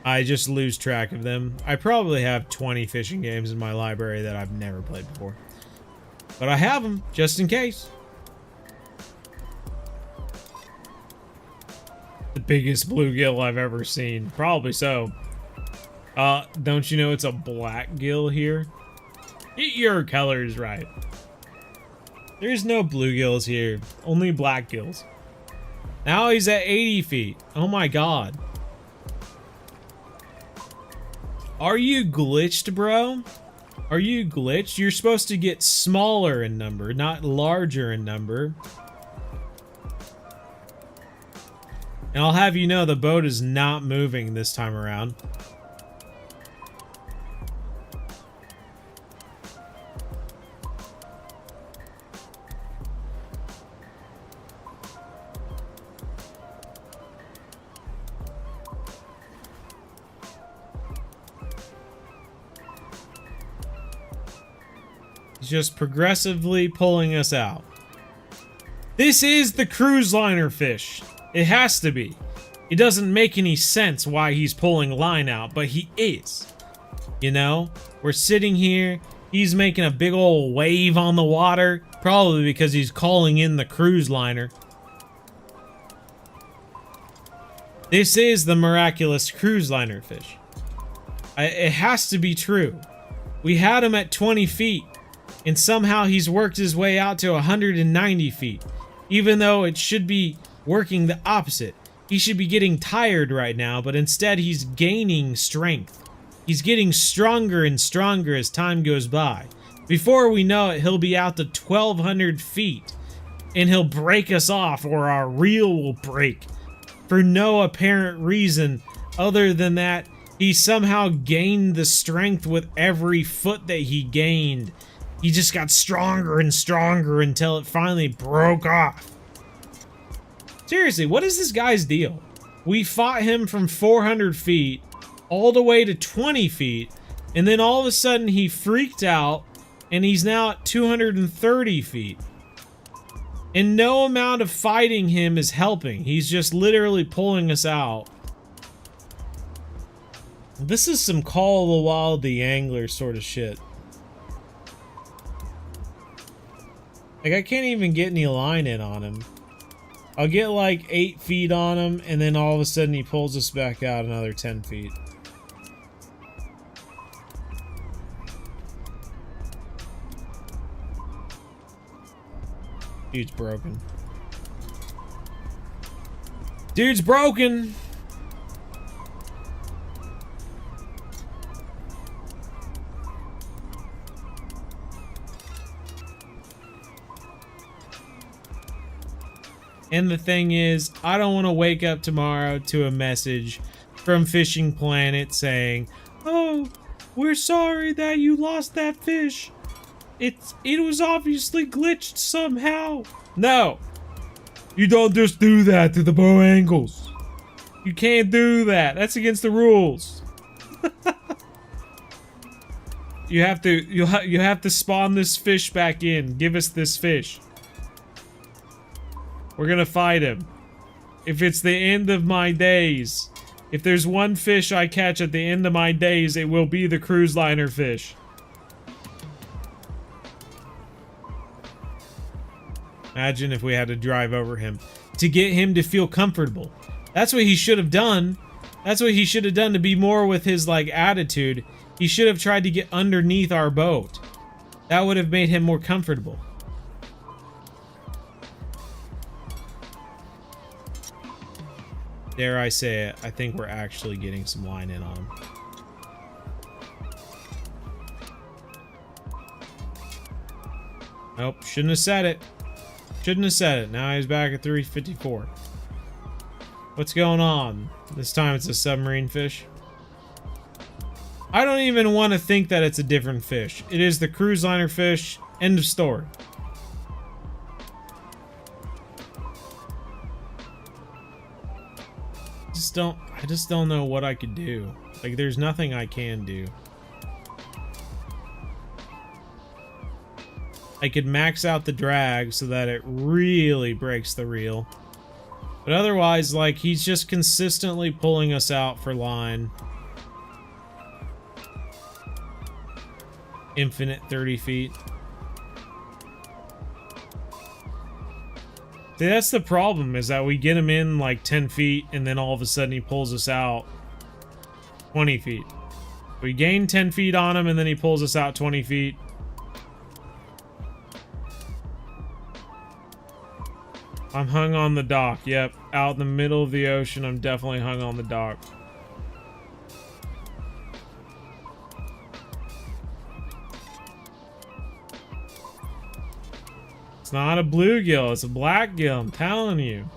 I just lose track of them. I probably have 20 fishing games in my library that I've never played before. But I have them, just in case. The biggest bluegill I've ever seen. Probably so. Don't you know it's a black gill here? Get your colors right. There's no bluegills here. Only black gills. Now he's at 80 feet. Oh my god. Are you glitched, bro? Are you glitched? You're supposed to get smaller in number, not larger in number. And I'll have you know the boat is not moving this time around. He's just progressively pulling us out. This is the cruise liner fish. It has to be. It doesn't make any sense why he's pulling line out, but he is. You know? We're sitting here. He's making a big old wave on the water. Probably because he's calling in the cruise liner. This is the miraculous cruise liner fish. It has to be true. We had him at 20 feet. And somehow he's worked his way out to 190 feet. Even though it should be working the opposite. He should be getting tired right now, but instead he's gaining strength. He's getting stronger and stronger as time goes by. Before we know it, he'll be out to 1,200 feet. And he'll break us off, or our reel will break. For no apparent reason other than that he somehow gained the strength with every foot that he gained. He just got stronger and stronger until it finally broke off. Seriously, what is this guy's deal? We fought him from 400 feet all the way to 20 feet, and then all of a sudden he freaked out, and he's now at 230 feet. And no amount of fighting him is helping. He's just literally pulling us out. This is some Call of the Wild the Angler sort of shit. Like, I can't even get any line in on him. I'll get like 8 feet on him, and then all of a sudden he pulls us back out another 10 feet. Dude's broken. Dude's broken! And the thing is, I don't want to wake up tomorrow to a message from Fishing Planet saying, "Oh, we're sorry that you lost that fish. It was obviously glitched somehow." No! You don't just do that to the bow angles. You can't do that. That's against the rules. You have to spawn this fish back in. Give us this fish. We're gonna fight him. If it's the end of my days, if there's one fish I catch at the end of my days, it will be the cruise liner fish. Imagine if we had to drive over him to get him to feel comfortable. That's what he should have done. That's what he should have done to be more with his, like, attitude. He should have tried to get underneath our boat. That would have made him more comfortable. Dare I say it, I think we're actually getting some line in on him. Nope, shouldn't have said it. Shouldn't have said it. Now he's back at 354. What's going on? This time it's a submarine fish. I don't even want to think that it's a different fish. It is the cruise liner fish. End of story. I just don't know what I could do. Like, there's nothing I can do. I could max out the drag so that it really breaks the reel. But otherwise, like, he's just consistently pulling us out for line. Infinite 30 feet. See, that's the problem, is that we get him in like 10 feet and then all of a sudden he pulls us out 20 feet. We gain 10 feet on him and then he pulls us out 20 feet. I'm hung on the dock. Yep, out in the middle of the ocean, I'm definitely hung on the dock. It's not a bluegill, it's a blackgill, I'm telling you.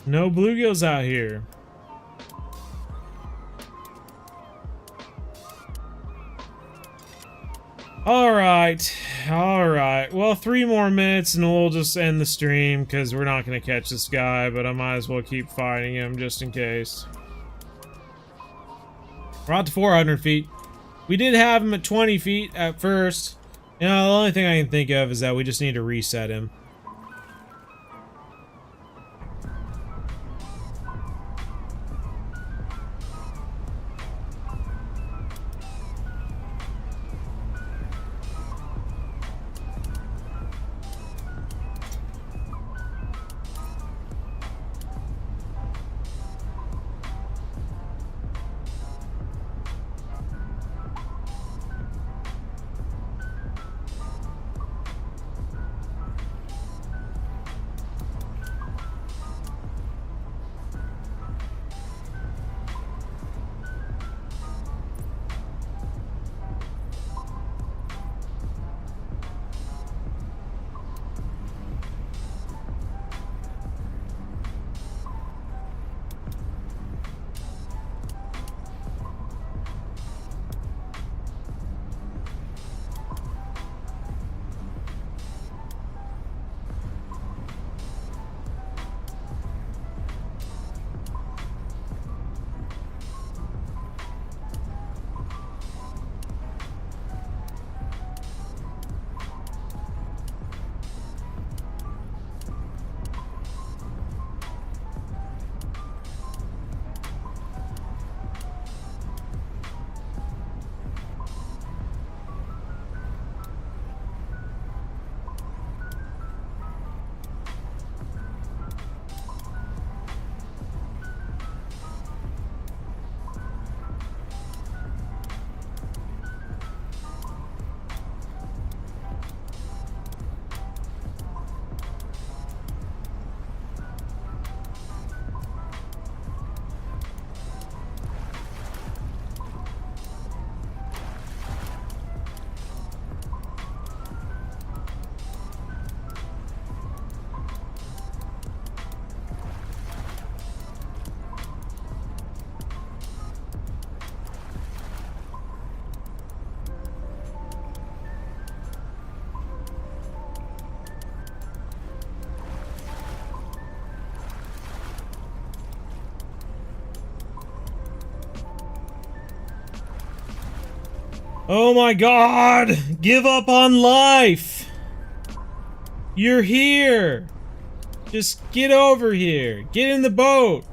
No bluegills out here. Alright, alright. Well, 3 more minutes and we'll just end the stream because we're not going to catch this guy, but I might as well keep fighting him just in case. We're out to 400 feet. We did have him at 20 feet at first. You know, the only thing I can think of is that we just need to reset him. Oh my god! Give up on life! You're here! Just get over here! Get in the boat!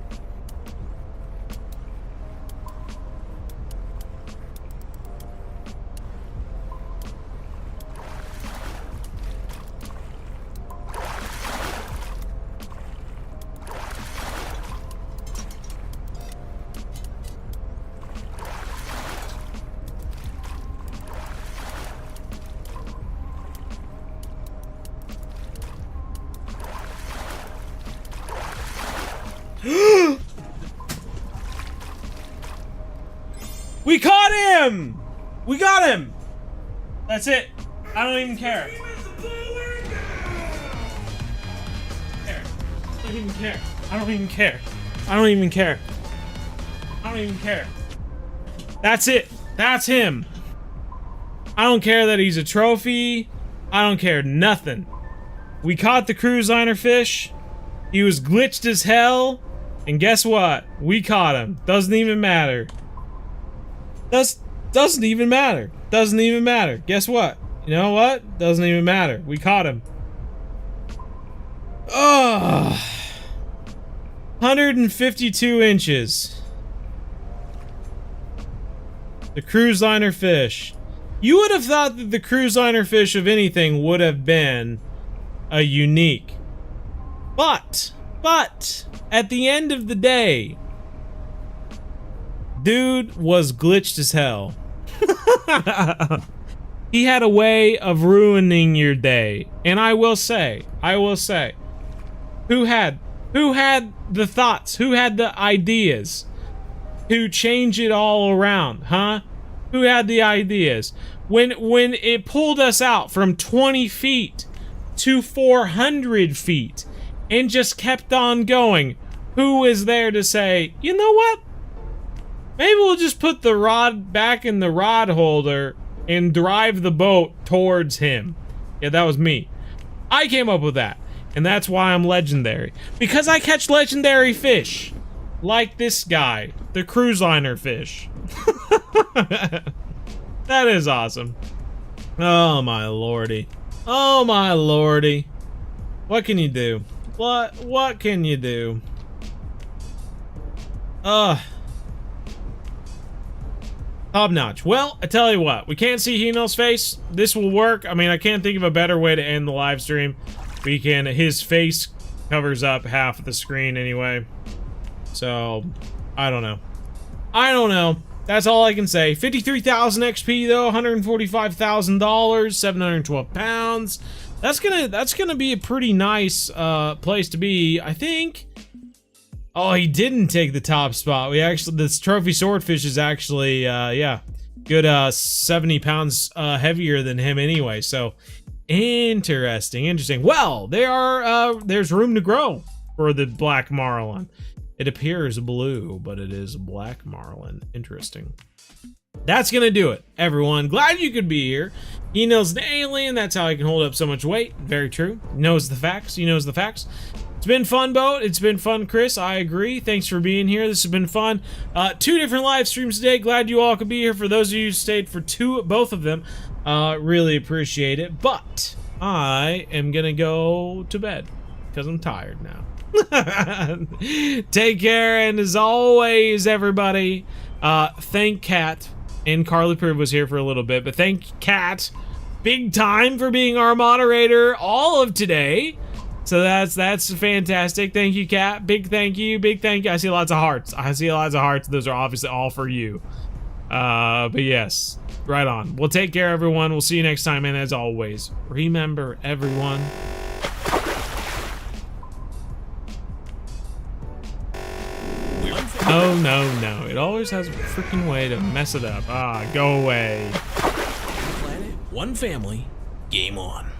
We caught him! We got him! That's it. I don't even care. I don't even care. I don't even care. I don't even care. I don't even care. That's it. That's him. I don't care that he's a trophy. I don't care nothing. We caught the cruise liner fish. He was glitched as hell. And guess what? We caught him. Doesn't even matter. Doesn't even matter. Doesn't even matter. Guess what? You know what? Doesn't even matter. We caught him. Oh, 152 inches. The cruise liner fish. You would have thought that the cruise liner fish of anything would have been a unique. But, at the end of the day, dude was glitched as hell. He had a way of ruining your day. And I will say, who had the thoughts, who had the ideas to change it all around, huh? Who had the ideas? When it pulled us out from 20 feet to 400 feet and just kept on going, who was there to say, you know what? Maybe we'll just put the rod back in the rod holder and drive the boat towards him. Yeah, that was me. I came up with that. And that's why I'm legendary. Because I catch legendary fish. Like this guy. The cruise liner fish. That is awesome. Oh my lordy. Oh my lordy. What can you do? What can you do? Top notch. Well, I tell you what, we can't see Hino's face. This will work. I mean, I can't think of a better way to end the live stream. We can, his face covers up half of the screen anyway. So, I don't know. I don't know. That's all I can say. 53,000 XP though, $145,000, 712 pounds. That's gonna be a pretty nice place to be, I think. Oh, he didn't take the top spot. This trophy swordfish is actually, yeah, good 70 pounds heavier than him anyway. So, interesting. Well, there's room to grow for the black marlin. It appears blue, but it is black marlin. Interesting. That's gonna do it, everyone. Glad you could be here. He knows the alien. That's how he can hold up so much weight. Very true. Knows the facts. He knows the facts. It's been fun, Boat. It's been fun, Chris. I agree. Thanks for being here. This has been fun. 2 different live streams today. Glad you all could be here. For those of you who stayed for both of them, really appreciate it. But I am gonna go to bed because I'm tired now. Take care, and as always, everybody, thank Kat. And Carly Prue was here for a little bit, but thank Kat big time for being our moderator all of today. So that's fantastic. Thank you, Kat. Big thank you. I see lots of hearts. Those are obviously all for you. But yes, right on. Well, take care, everyone. We'll see you next time. And as always, remember, everyone. Oh, no. It always has a freaking way to mess it up. Go away. One planet, one family, game on.